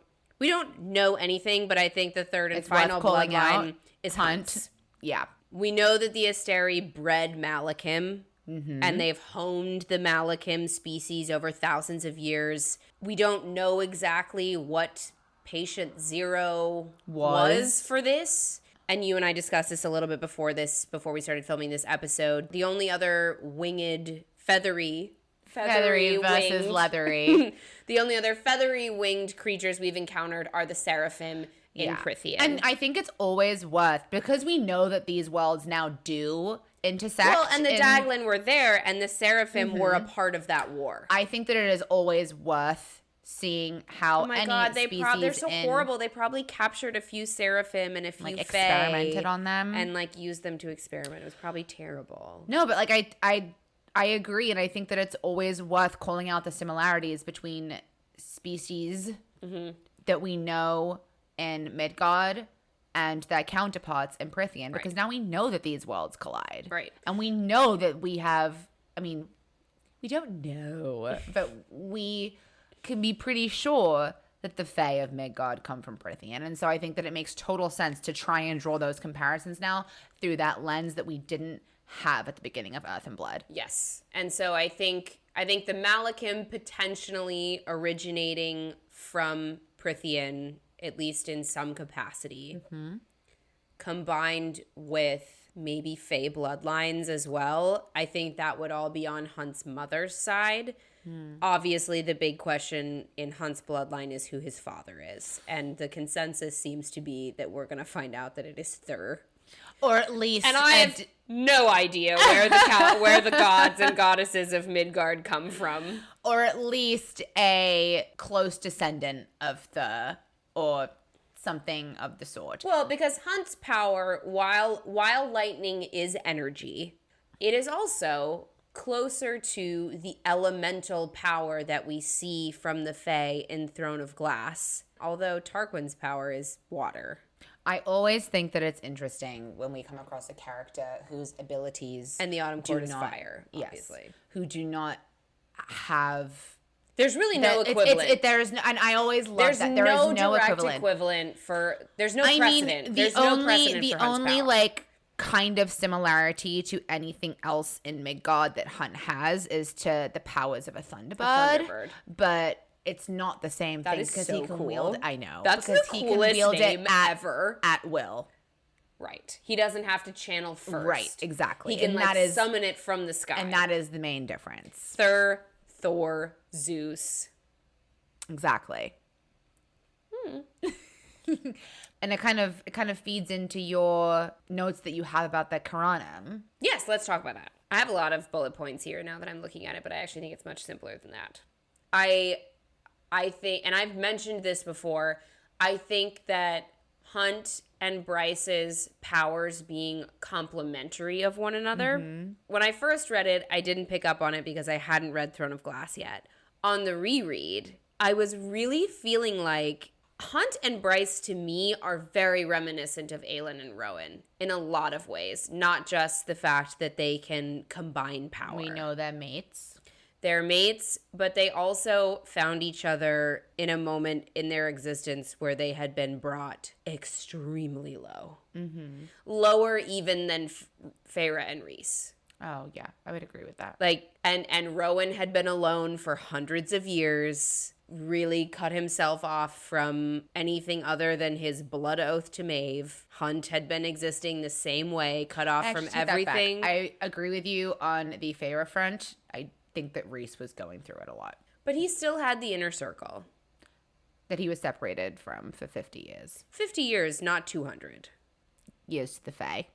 know anything, but I think the third and final bloodline is Hunt. Yeah. We know that the Asteri bred Malachim, and they've honed the Malachim species over thousands of years. We don't know exactly what Patient Zero was for this. And you and I discussed this a little bit before we started filming this episode. The only other winged, feathery versus winged, leathery. The only other feathery winged creatures we've encountered are the seraphim in Prythian. And I think it's always worth, because we know that these worlds now do intersect. Well, and the Daglin were there, and the seraphim were a part of that war. I think that it is always worth seeing how they're so horrible. They probably captured a few seraphim and a few experimented on them and used them to experiment. It was probably terrible. No, but I agree, and I think that it's always worth calling out the similarities between species that we know in Midgard and their counterparts in Prythian, because now we know that these worlds collide. Right. And we know that we don't know, but we can be pretty sure that the Fae of Midgard come from Prythian. And so I think that it makes total sense to try and draw those comparisons now through that lens that we didn't have at the beginning of Earth and Blood. Yes. And so I think the Malachim potentially originating from Prythian, at least in some capacity, combined with maybe Fae bloodlines as well. I think that would all be on Hunt's mother's side. Obviously, the big question in Hunt's bloodline is who his father is. And the consensus seems to be that we're going to find out that it is Thur. Or at least... And I have no idea where the gods and goddesses of Midgard come from. Or at least a close descendant of Thur, or something of the sort. Well, because Hunt's power, while lightning is energy, it is also closer to the elemental power that we see from the Fae in Throne of Glass, although Tarquin's power is water. I always think that it's interesting when we come across a character whose abilities... And the Autumn Court is fire, obviously. Yes, who do not have... There's really no equivalent. And I always love that. There is no direct equivalent for... There's no precedent. There's no precedent for Hunt's power. Kind of similarity to anything else in Midgard that Hunt has is to the powers of a Thunderbird. But it's not the same thing because he can wield. I know. That's the coolest name ever. At will. Right. He doesn't have to channel first. Right. Exactly. He can summon it from the sky. And that is the main difference. Thor, Zeus. Exactly. And it kind of feeds into your notes that you have about the Quranum. Yes, let's talk about that. I have a lot of bullet points here now that I'm looking at it, but I actually think it's much simpler than that. I think, and I've mentioned this before, I think that Hunt and Bryce's powers being complementary of one another. When I first read it, I didn't pick up on it because I hadn't read Throne of Glass yet. On the reread, I was really feeling like Hunt and Bryce, to me, are very reminiscent of Aelin and Rowan in a lot of ways. Not just the fact that they can combine power. We know they're mates. They're mates, but they also found each other in a moment in their existence where they had been brought extremely low. Mm-hmm. Lower even than Feyre and Rhys. Oh, yeah. I would agree with that. Like, and Rowan had been alone for hundreds of years, really cut himself off from anything other than his blood oath to Maeve. Hunt had been existing the same way, cut off from everything. I agree with you on the Feyre front. I think that Rhys was going through it a lot. But he still had the inner circle. That he was separated from for 50 years. 50 years, not 200. Years to the Fae.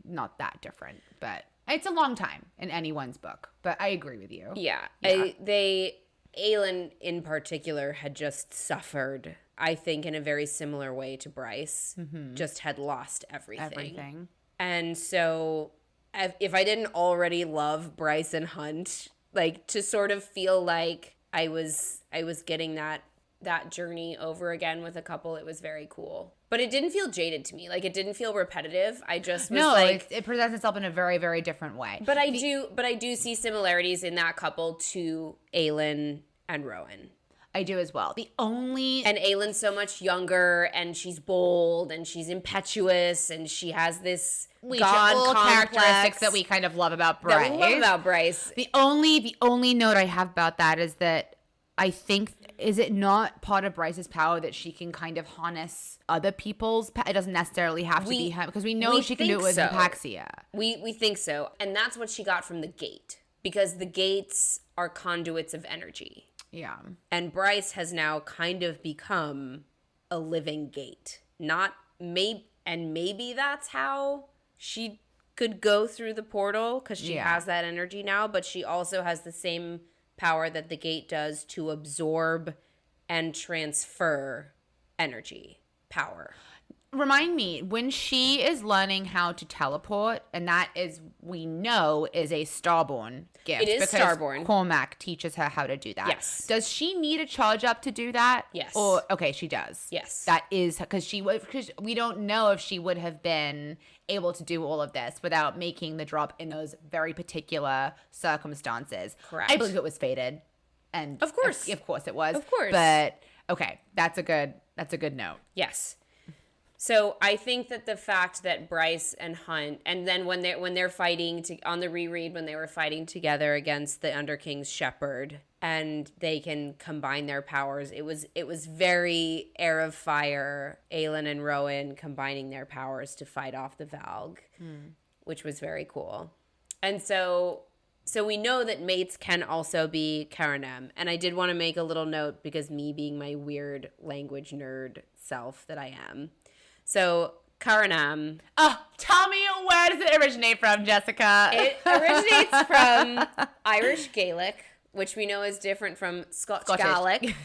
Not that different, but it's a long time in anyone's book. But I agree with you. Yeah. Aelin in particular had just suffered, I think, in a very similar way to Bryce. Mm-hmm. Just had lost everything. And so if I didn't already love Bryce and Hunt, like, to sort of feel like I was getting that journey over again with a couple, it was very cool. But it didn't feel jaded to me. Like, it didn't feel repetitive. I just was it presents itself in a very, very different way. But I do see similarities in that couple to Aelin and Rowan. I do as well. And Aelin's so much younger, and she's bold, and she's impetuous, and she has this god characteristics that we kind of love about Bryce. The only note I have about that is that I think, is it not part of Bryce's power that she can kind of harness other people's it doesn't necessarily have to be him, because we know she can do it with Hypaxia. We think so, and that's what she got from the gate, because the gates are conduits of energy. Yeah. And Bryce has now kind of become a living gate. Maybe that's how she could go through the portal, because she has that energy now, but she also has the same power that the gate does to absorb and transfer energy, power. Remind me, when she is learning how to teleport, and that is, we know, is a Starborn gift. It is Starborn. Cormac teaches her how to do that. Yes. Does she need a charge up to do that? Yes. Okay, she does. Yes. That is, because we don't know if she would have been able to do all of this without making the drop in those very particular circumstances. Correct. I believe it was fated. And of course it was. Of course. But okay, that's a good note. Yes. So I think that the fact that Bryce and Hunt, and then when they're fighting on the reread, when they were fighting together against the Underking's shepherd, and they can combine their powers, it was very Heir of Fire, Aelin and Rowan combining their powers to fight off the Valg, which was very cool. And so we know that mates can also be Karanem. And I did want to make a little note, because me being my weird language nerd self that I am. So, Karanem. Oh, tell me, where does it originate from, Jessica? It originates from Irish Gaelic, which we know is different from Scotch Gaelic.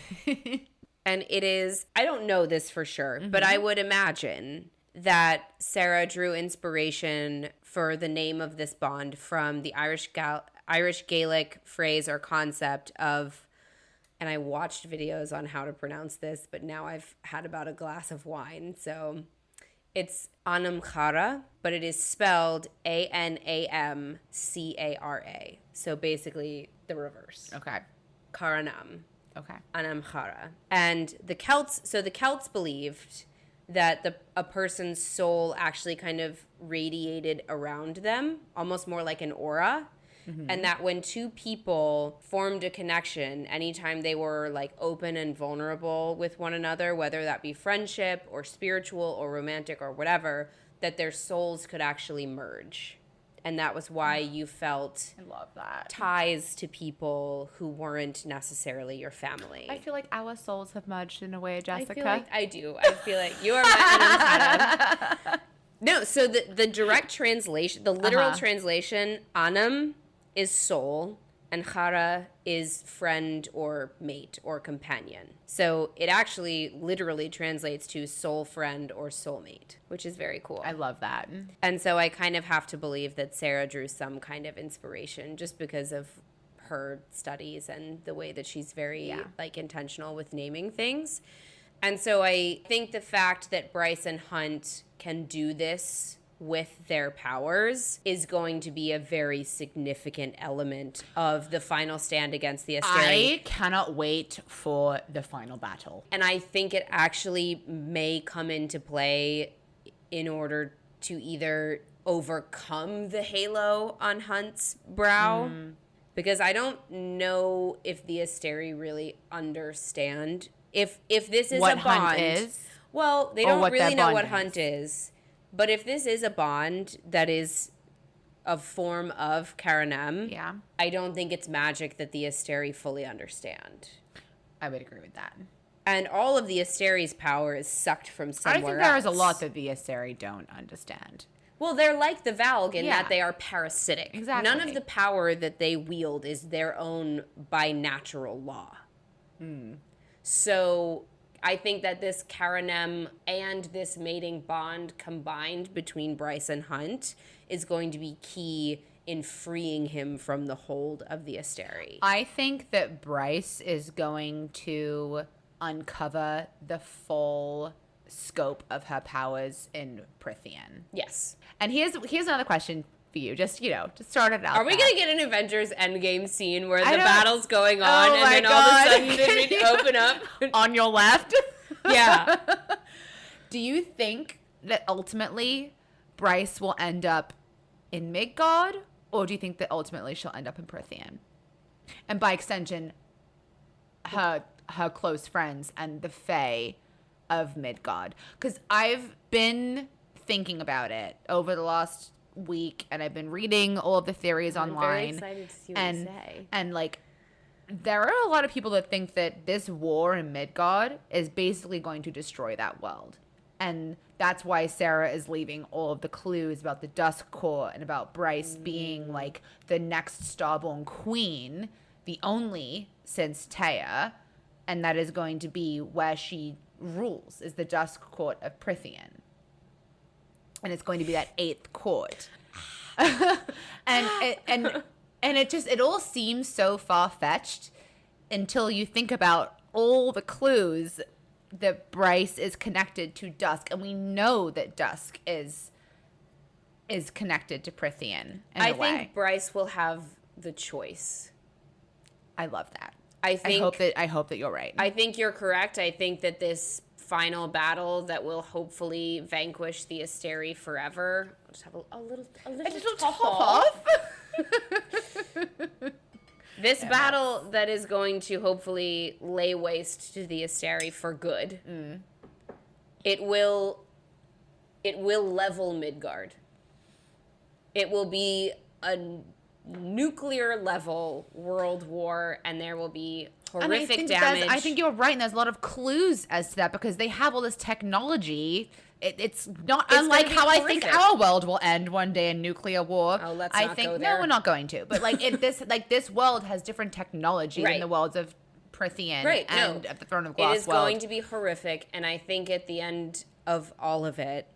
And it is, I don't know this for sure, but I would imagine that Sarah drew inspiration for the name of this bond from the Irish Gaelic phrase or concept of, and I watched videos on how to pronounce this, but now I've had about a glass of wine. So it's Anamchara, but it is spelled Anamcara. So basically the reverse. Okay. Karanam. Okay. Anamchara. And the Celts believed that a person's soul actually kind of radiated around them, almost more like an aura. Mm-hmm. And that when two people formed a connection, anytime they were like open and vulnerable with one another, whether that be friendship or spiritual or romantic or whatever, that their souls could actually merge. And that was why you felt I love that. Ties to people who weren't necessarily your family. I feel like our souls have merged in a way, Jessica. I feel like I do. I feel like you are my Anam. No, so the direct translation, the literal translation, Anam is soul, and Chara is friend or mate or companion. So it actually literally translates to soul friend or soulmate, which is very cool. I love that. And so I kind of have to believe that Sarah drew some kind of inspiration just because of her studies and the way that she's very like intentional with naming things. And so I think the fact that Bryce and Hunt can do this with their powers is going to be a very significant element of the final stand against the Asteri. I cannot wait for the final battle. And I think it actually may come into play in order to either overcome the halo on Hunt's brow. Because I don't know if the Asteri really understand if this is What a bond. Hunt is? Well, they Or don't what really their know bond what is. Hunt is. But if this is a bond that is a form of Karanem, Yeah, I don't think it's magic that the Asteri fully understand. I would agree with that. And all of the Asteri's power is sucked from somewhere I think there is a else. lot that the Asteri don't understand. Well, they're like the Valg in Yeah. that they are parasitic. Exactly. None of the power that they wield is their own by natural law. So I think that this Karanem and this mating bond combined between Bryce and Hunt is going to be key in freeing him from the hold of the Asteri. I think that Bryce is going to uncover the full scope of her powers in Prithian. Yes. And here's another question for you. Just start it out. Are we going to get an Avengers Endgame scene where the don't- battle's going on Oh and my then all of a God. sudden they open up? on your left? Yeah. Do you think that ultimately Bryce will end up in Midgard, or do you think that ultimately she'll end up in Prithian? And by extension, her close friends and the Fae of Midgard. Because I've been thinking about it over the last week, and I've been reading all of the theories I'm online. very excited to see what and you say. and like there are a lot of people that think that this war in Midgard is basically going to destroy that world. And that's why Sarah is leaving all of the clues about the Dusk Court and about Bryce being like the next Starborn queen, the only since Taya, and that is going to be where she rules, is the Dusk Court of Prithian. And it's going to be that 8th court. And it all seems so far-fetched until you think about all the clues that Bryce is connected to Dusk, and we know that Dusk is connected to Prithian in I a way. think Bryce will have the choice. I love that. I hope that you're right. I think you're correct. I think that this final battle that will hopefully vanquish the Asteri forever. I'll just have a little top off. This battle that is going to hopefully lay waste to the Asteri for good. It will level Midgard. It will be a nuclear level world war, and there will be horrific damage. I think you're right, and there's a lot of clues as to that because they have all this technology. It's not unlike gonna be how I think horrific. our world will end one day in nuclear war. Oh, let's I not think go no, there. we're not going to. But this world has different technology than Right. the worlds of Prithian Right, and no. of the Throne of It Glass is world. going to be horrific, and I think at the end of all of it,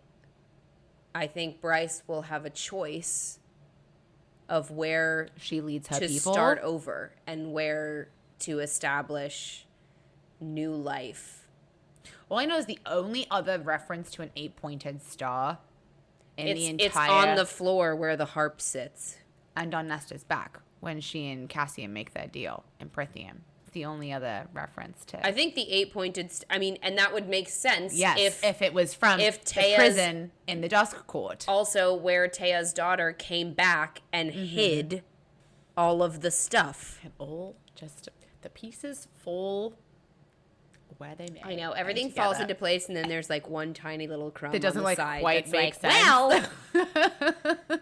I think Bryce will have a choice of where She leads her to people. start over and where to establish new life. All I know is the only other reference to an 8-pointed star in the entire It's on the floor where the harp sits. and on Nesta's back when she and Cassian make their deal in Prithian. It's the only other reference to. I think the 8-pointed, and that would make sense. Yes, if it was from if the Taya's- prison in the Dusk Court. Also, where Taya's daughter came back and hid all of the stuff. And all just the pieces fall where they may. I know, everything falls into place, and then there's like one tiny little crumb That doesn't on the like side quite that's make like, sense. well.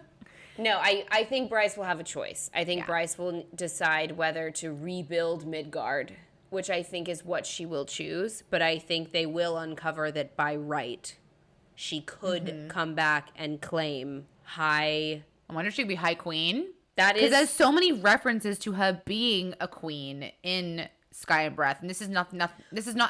No, I think Bryce will have a choice. I think Yeah. Bryce will decide whether to rebuild Midgard, which I think is what she will choose. But I think they will uncover that by right, she could come back and claim high. I wonder if she'd be High Queen. That Because is there's so many references to her being a queen in Sky and Breath, and this is not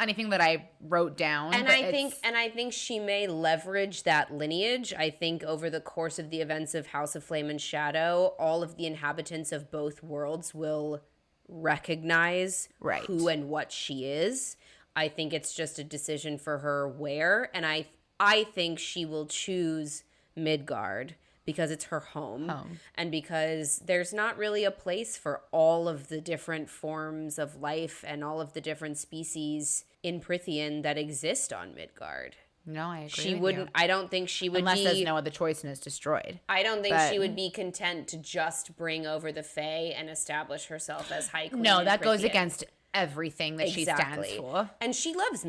anything that I wrote down. And but I think she may leverage that lineage. I think over the course of the events of House of Flame and Shadow, all of the inhabitants of both worlds will recognize Right. who and what she is. I think it's just a decision for her where, and I think she will choose Midgard because it's her home, and because there's not really a place for all of the different forms of life and all of the different species in Prythian that exist on Midgard. No, I agree. She wouldn't. I don't think she would. Unless there's no other choice and it's destroyed. I don't think she would be content to just bring over the Fae and establish herself as High Queen. No, that goes against everything that she stands for. And she loves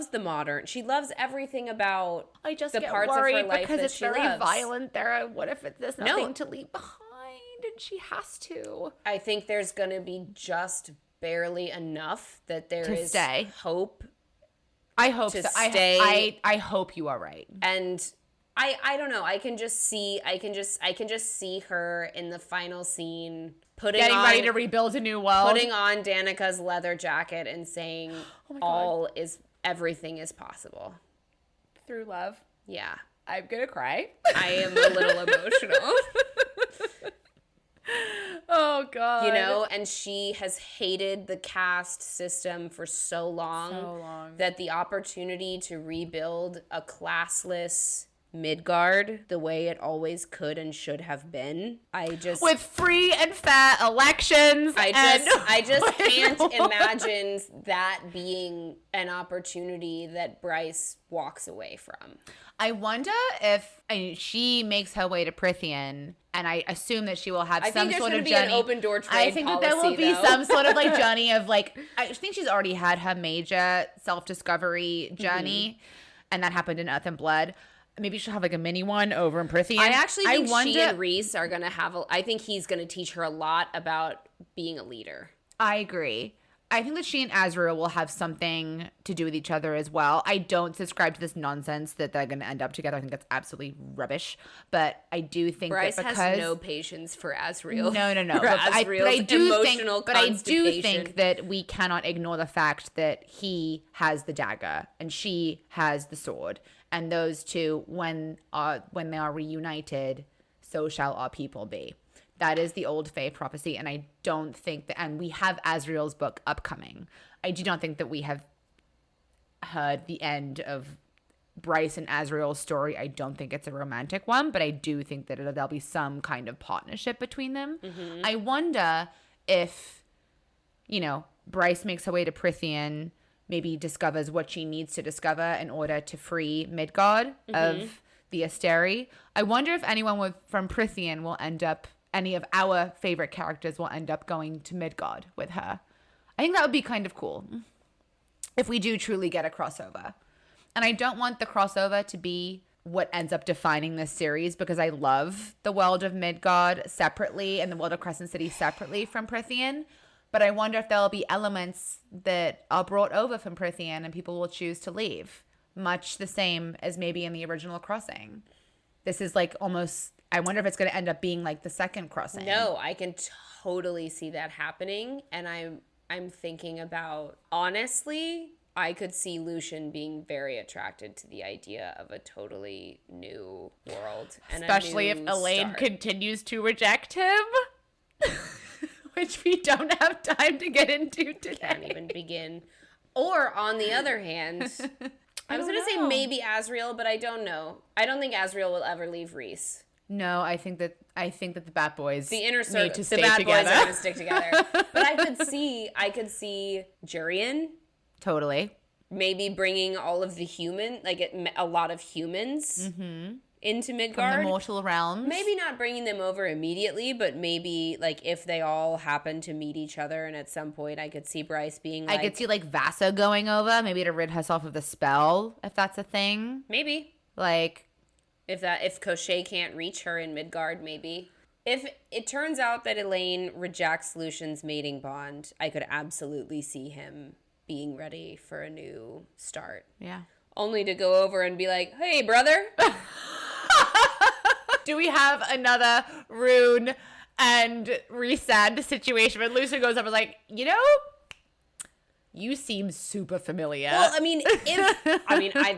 the modern. She loves everything about I just the get parts of worried her life because that it's she very loves. violent there. What if there's nothing to leave behind and she has to? I think there's going to be just barely enough that there is stay. Hope. I hope to so. stay. I hope you are right. And I don't know. I can just see her in the final scene getting ready to rebuild a new world, putting on Danica's leather jacket and saying everything is possible through love. Yeah, I'm gonna cry. I am a little emotional. Oh God. You know, and she has hated the caste system for so long that the opportunity to rebuild a classless Midgard the way it always could and should have been, with free and fair elections. I just can't imagine that being an opportunity that Bryce walks away from. I wonder if she makes her way to Prythian, and I assume that she will have some sort of journey. An open door trade I think that there will be some sort of like journey of like, I think she's already had her major self-discovery journey, and that happened in Earth and Blood. Maybe she'll have like a mini one over in Prythian. I actually think she and Rhys are going to have I think he's going to teach her a lot about being a leader. I agree. I think that she and Azriel will have something to do with each other as well. I don't subscribe to this nonsense that they're going to end up together. I think that's absolutely rubbish. But I do think Bryce that because has no patience for Azriel. No. But I do think that we cannot ignore the fact that he has the dagger and she has the sword, and those two, when they are reunited, so shall our people be. That is the old Fae prophecy, and I don't think that, and we have Azriel's book upcoming. I do not think that we have heard the end of Bryce and Azriel's story. I don't think it's a romantic one, but I do think that there'll be some kind of partnership between them. Mm-hmm. I wonder if, Bryce makes her way to Prythian, maybe discovers what she needs to discover in order to free Midgard of the Asteri. I wonder if anyone from Prythian will end up, any of our favorite characters will end up going to Midgard with her. I think that would be kind of cool if we do truly get a crossover. And I don't want the crossover to be what ends up defining this series, because I love the world of Midgard separately and the world of Crescent City separately from Prythian. But I wonder if there'll be elements that are brought over from Prythian and people will choose to leave, much the same as maybe in the original Crossing. This is like almost, I wonder if it's going to end up being like the second Crossing. No, I can totally see that happening. And I'm thinking about, honestly, I could see Lucian being very attracted to the idea of a totally new world. And especially if Elaine continues to reject him. Which we don't have time to get into today. Can't even begin. Or on the other hand, I was going to say maybe Azriel, but I don't know. I don't think Azriel will ever leave Rhys. No, I think that the Bat Boys, the inner circle, need to stay the Bat together. Boys are going to stick together. But I could see Jurian totally maybe bringing all of the a lot of humans. Into Midgard. From the mortal realms. Maybe not bringing them over immediately, but maybe like if they all happen to meet each other, and at some point I could see Bryce being like, I could see like Vasa going over, maybe to rid herself of the spell, if that's a thing. Maybe. Like if Koschei can't reach her in Midgard, maybe. If it turns out that Elaine rejects Lucian's mating bond, I could absolutely see him being ready for a new start. Yeah. Only to go over and be like, "Hey, brother." Do we have another Rune and Rhysand situation when Lucian goes up and like, you seem super familiar. Well, I mean,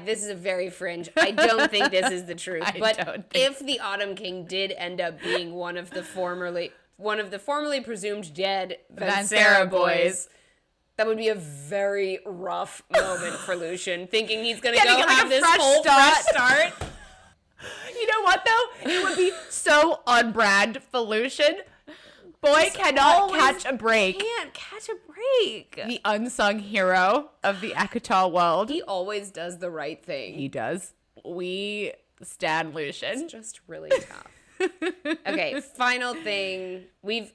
this is a very fringe. I don't think this is the truth. But if the Autumn King did end up being one of the formerly presumed dead Vansera boys, That would be a very rough moment for Lucian, thinking he's going to Getting go like have a this fresh whole fresh start. You know what, though? It would be so on brand for Lucian. Boy cannot catch a break. Can't catch a break. The unsung hero of the Akatar world. He always does the right thing. He does. We stan Lucian. It's just really tough. Okay, final thing. We've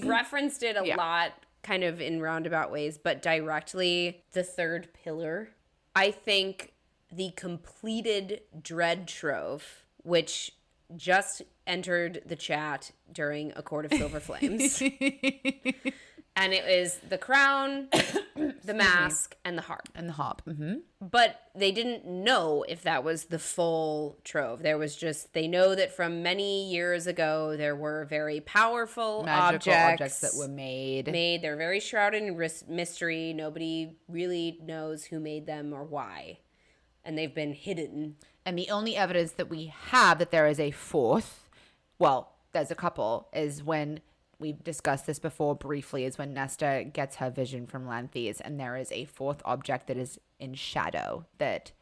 referenced it a lot, kind of in roundabout ways, but directly, the third pillar. I think the completed Dread Trove, which just entered the chat during A Court of Silver Flames. And it is the crown, the mask, and the harp. And the harp. Mm-hmm. But they didn't know if that was the full trove. There was just, they know that from many years ago, there were very powerful magical objects that were made. They're very shrouded in mystery. Nobody really knows who made them or why. And they've been hidden. And the only evidence that we have that there is a fourth, well, there's a couple, is when we've discussed this before briefly, is when Nesta gets her vision from Lanthes, and there is a fourth object that is in shadow that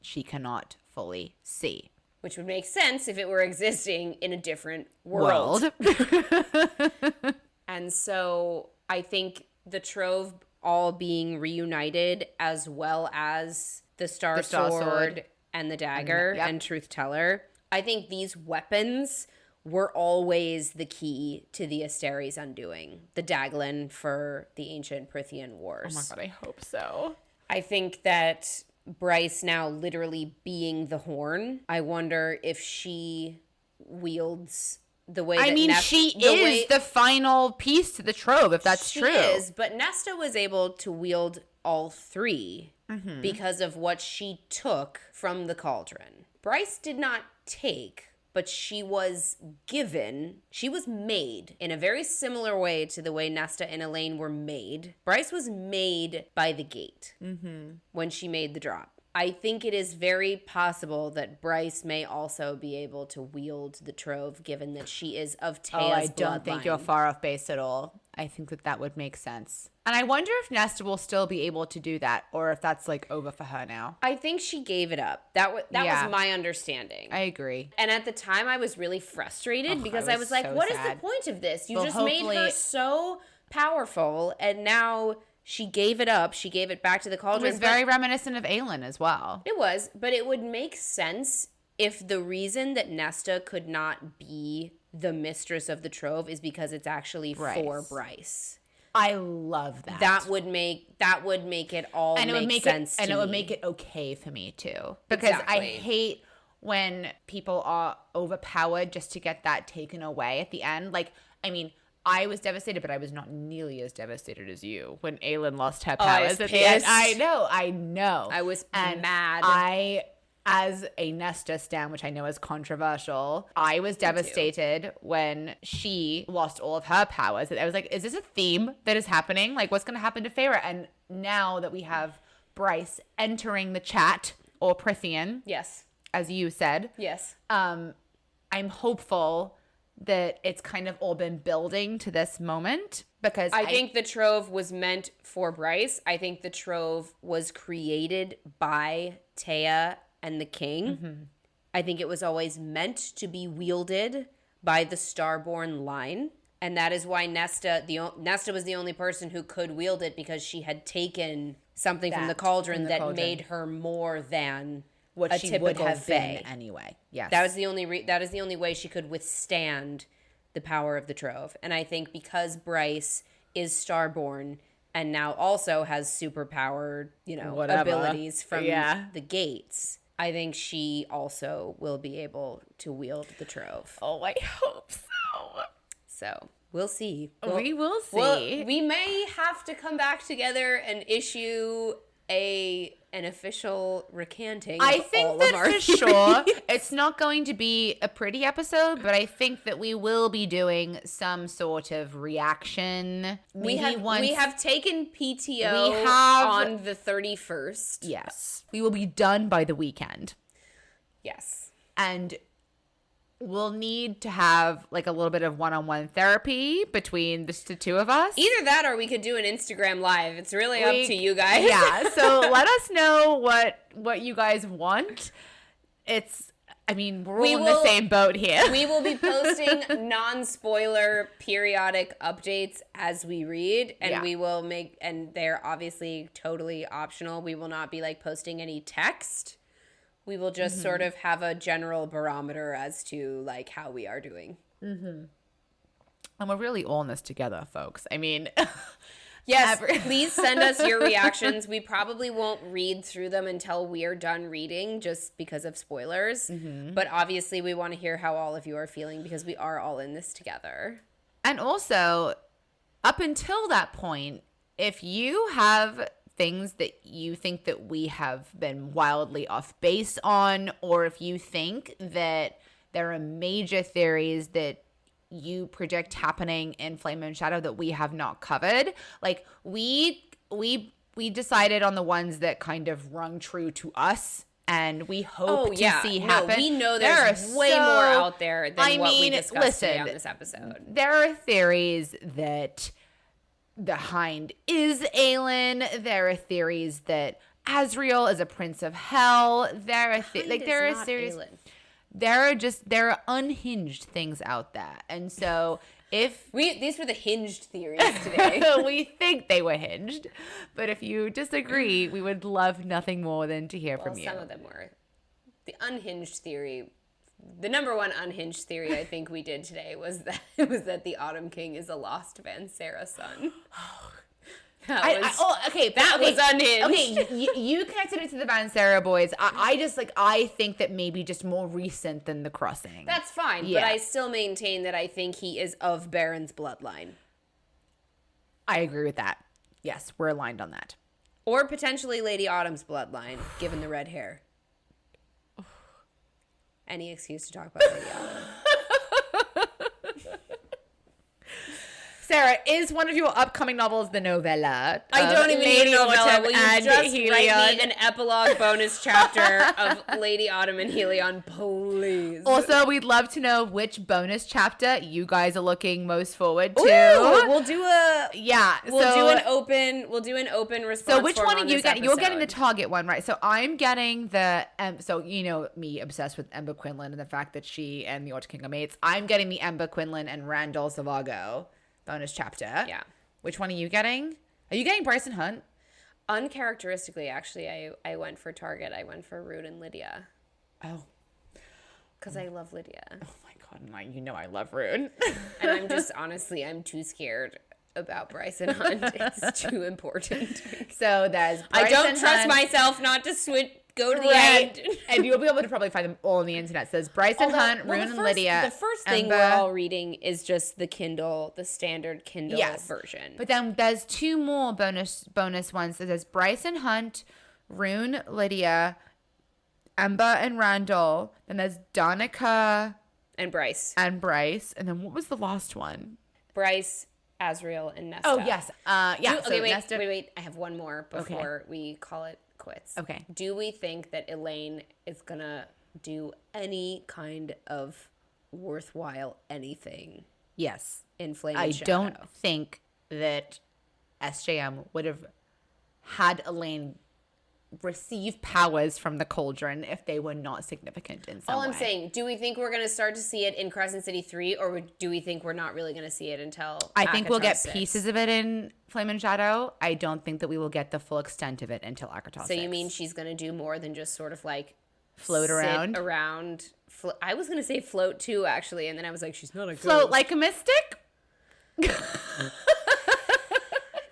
she cannot fully see. Which would make sense if it were existing in a different world. And so I think the Trove all being reunited, as well as the Star Sword and the dagger and Truth Teller. I think these weapons were always the key to the Asteri's undoing. The Daglin for the ancient Prythian wars. Oh my god, I hope so. I think that Bryce now literally being the horn, I wonder if she wields the way that she is the final piece to the Trove, if that's true. She is, but Nesta was able to wield all three because of what she took from the cauldron. Bryce did not take, but she was given, she was made in a very similar way to the way Nesta and Elaine were made. Bryce was made by the gate when she made the drop. I think it is very possible that Bryce may also be able to wield the Trove, given that she is of Tea's I don't think you're far off base at all. I think that would make sense. And I wonder if Nesta will still be able to do that, or if that's like over for her now. I think she gave it up. That was my understanding. I agree. And at the time, I was really frustrated because I was like, what is the point of this? You just made her so powerful, and now she gave it up. She gave it back to the cauldron. It was very reminiscent of Aelin as well. It was, but it would make sense if the reason that Nesta could not be the mistress of the Trove is because it's actually for Bryce. I love that. That would make it all make sense to me. And it would make it okay for me too. Because I hate when people are overpowered just to get that taken away at the end. Like, I mean, I was devastated, but I was not nearly as devastated as you when Aelin lost her powers at the end. I know. I was mad. As a Nesta stan, which I know is controversial, I was devastated when she lost all of her powers. I was like, is this a theme that is happening? Like, what's going to happen to Feyre? And now that we have Bryce entering the chat, or Prythian, yes, as you said, yes, I'm hopeful that it's kind of all been building to this moment, because I think the Trove was meant for Bryce. I think the Trove was created by Tea and the king. I think it was always meant to be wielded by the Starborn line. And that is why Nesta was the only person who could wield it, because she had taken something from the cauldron that made her more than what she would have been anyway. Yes. That is the only way she could withstand the power of the Trove. And I think because Bryce is Starborn and now also has superpowered, abilities from the gates, I think she also will be able to wield the Trove. Oh, I hope so. So we'll see. We will see. We may have to come back together and issue an official recanting. I think that for sure it's not going to be a pretty episode, but I think that we will be doing some sort of reaction. We have taken PTO on the 31st. Yes. We will be done by the weekend. Yes. And we'll need to have like a little bit of one-on-one therapy between the two of us. Either that or we could do an Instagram live. It's really up to you guys. Yeah. So let us know what you guys want. We're all in the same boat here. We will be posting non-spoiler periodic updates as we read, and we will and they're obviously totally optional. We will not be like posting any text. We will just sort of have a general barometer as to like how we are doing. Mm-hmm. And we're really all in this together, folks. I mean... Yes, please send us your reactions. We probably won't read through them until we are done reading just because of spoilers. Mm-hmm. But obviously we want to hear how all of you are feeling because we are all in this together. And also, up until that point, if you have things that you think that we have been wildly off base on, or if you think that there are major theories that you predict happening in Flame and Shadow that we have not covered, like we decided on the ones that kind of rung true to us and we hope to see happen. We know there's way more out there than what we discussed today on this episode. There are theories that the Hind is Aelin. There are theories that Azriel is a prince of hell. There are series. Aelin. There are unhinged things out there. And so these were the hinged theories today. We think they were hinged. But if you disagree, we would love nothing more than to hear from you. Some of them were. The unhinged theory, the number one unhinged theory I think we did today was that the Autumn King is a lost Vansera son. That was unhinged. Okay, you connected it to the Vansera boys. I think that maybe just more recent than the crossing. That's fine, but I still maintain that I think he is of Baron's bloodline. I agree with that. Yes, we're aligned on that. Or potentially Lady Autumn's bloodline, given the red hair. Any excuse to talk about Lady Autumn. Sarah, is one of your upcoming novels the novella? I don't even need a novella. Will you just Helion? write me an epilogue bonus chapter of Lady Autumn and Helion, please? Also, we'd love to know which bonus chapter you guys are looking most forward to. Ooh, we'll do an open response. So which one are you getting? You're getting the Target one, right? So I'm getting the so you know me obsessed with Ember Quinlan and the fact that she and the Autumn King are mates. I'm getting the Ember Quinlan and Randall Zavago bonus chapter. Yeah. Which one are you getting? Are you getting Bryson Hunt? Uncharacteristically, actually, I went for Target. I went for Rude and Lydia. Oh. Because I love Lydia. Oh my God, you know I love Rude. And I'm just, honestly, I'm too scared about Bryson Hunt. It's too important. So there's Bryson I don't trust Hunt. myself not to go to the end. And you'll be able to probably find them all on the internet. It says Bryson Hunt, Rune and Lydia. The first thing we're all reading is just the standard Kindle version. But then there's two more bonus ones. It says Bryson Hunt, Rune, Lydia, Ember and Randall. Then there's Donica and Bryce. And then what was the last one? Bryce, Azriel, and Nesta. Oh, yes. Wait. I have one more before we call it quits. Okay. Do we think that Elaine is going to do any kind of worthwhile anything? Yes. In Flame and Shadow? I don't think that SJM would have had Elaine receive powers from the cauldron if they were not significant in some way. All I'm saying, do we think we're going to start to see it in Crescent City 3, or do we think we're not really going to see it until I think we'll get 6? pieces of it in Flame and Shadow. I don't think that we will get the full extent of it until ACOTAR 6. So you mean she's going to do more than just sort of like float around? I was going to say float too, actually, and then I was like, she's not a ghost. Float like a mystic?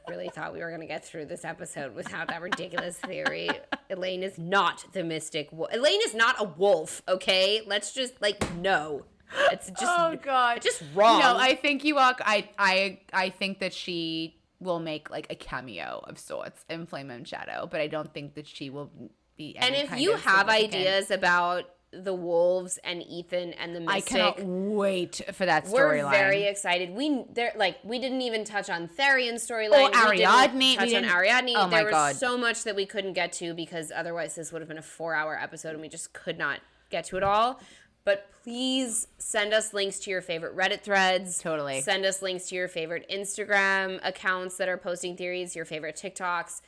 Really thought we were going to get through this episode without that ridiculous theory. Elaine is not the mystic. Elaine is not a wolf, okay? Let's just, no. It's just, oh, God. Just wrong. No, I think you are, I think that she will make, a cameo of sorts in Flame and Shadow, but I don't think that she will be any And if you have ideas about the wolves and Ethan and the mystic, I cannot wait for that storyline. We're very excited. We didn't even touch on Therion's storyline. Or Ariadne. We didn't touch on Ariadne. Oh there my God. was so much that we couldn't get to because otherwise this would have been a 4-hour episode and we just could not get to it all. But please send us links to your favorite Reddit threads. Totally. Send us links to your favorite Instagram accounts that are posting theories, your favorite TikToks.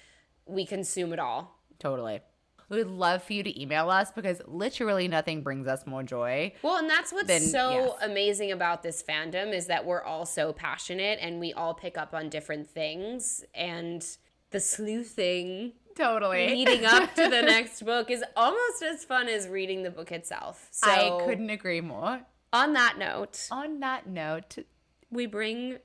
We consume it all. Totally. We would love for you to email us because literally nothing brings us more joy. Well, and that's what's amazing about this fandom is that we're all so passionate and we all pick up on different things. And the sleuthing leading up to the next book is almost as fun as reading the book itself. So I couldn't agree more. On that note, we bring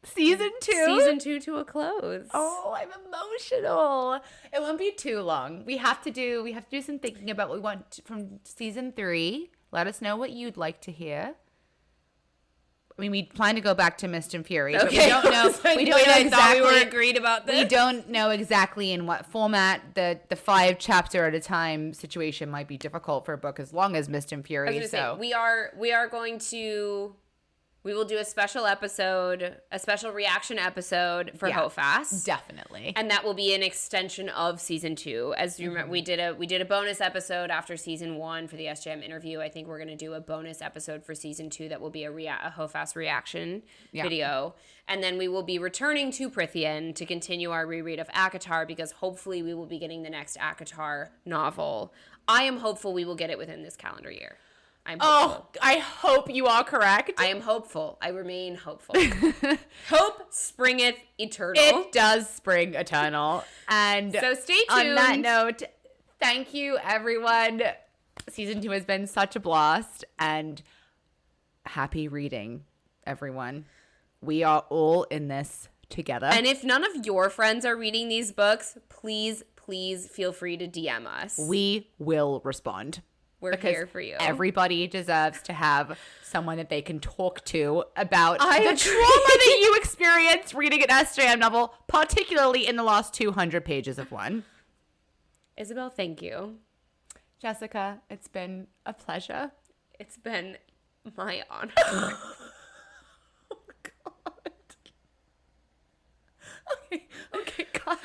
Season 2 to a close. Oh, I'm emotional. It won't be too long. We have to do some thinking about what we want from season 3. Let us know what you'd like to hear. I mean, we plan to go back to Mist and Fury, but we don't know. We don't know exactly. We were agreed about this. We don't know exactly in what format. The 5 chapter at a time situation might be difficult for a book as long as Mist and Fury. I was gonna say, we are going to. We will do a special reaction episode for HOFAS. Definitely. And that will be an extension of season 2. As you remember, we did a bonus episode after season 1 for the SJM interview. I think we're going to do a bonus episode for season 2 that will be a HOFAS reaction video. And then we will be returning to Prithian to continue our reread of ACOTAR because hopefully we will be getting the next ACOTAR novel. I am hopeful we will get it within this calendar year. I'm hopeful. Oh, I hope you are correct. I am hopeful. I remain hopeful. Hope springeth eternal. It does spring eternal. And so stay tuned. On that note, thank you, everyone. Season 2 has been such a blast. And happy reading, everyone. We are all in this together. And if none of your friends are reading these books, please feel free to DM us. We will respond. We're here for you. Everybody deserves to have someone that they can talk to about the trauma that you experienced reading an SJM novel, particularly in the last 200 pages of one. Isabel, thank you. Jessica, it's been a pleasure. It's been my honor. Oh, God. Okay, God.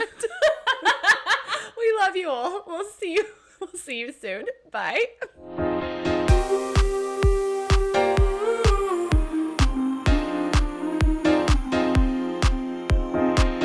We love you all. We'll see you soon. Bye.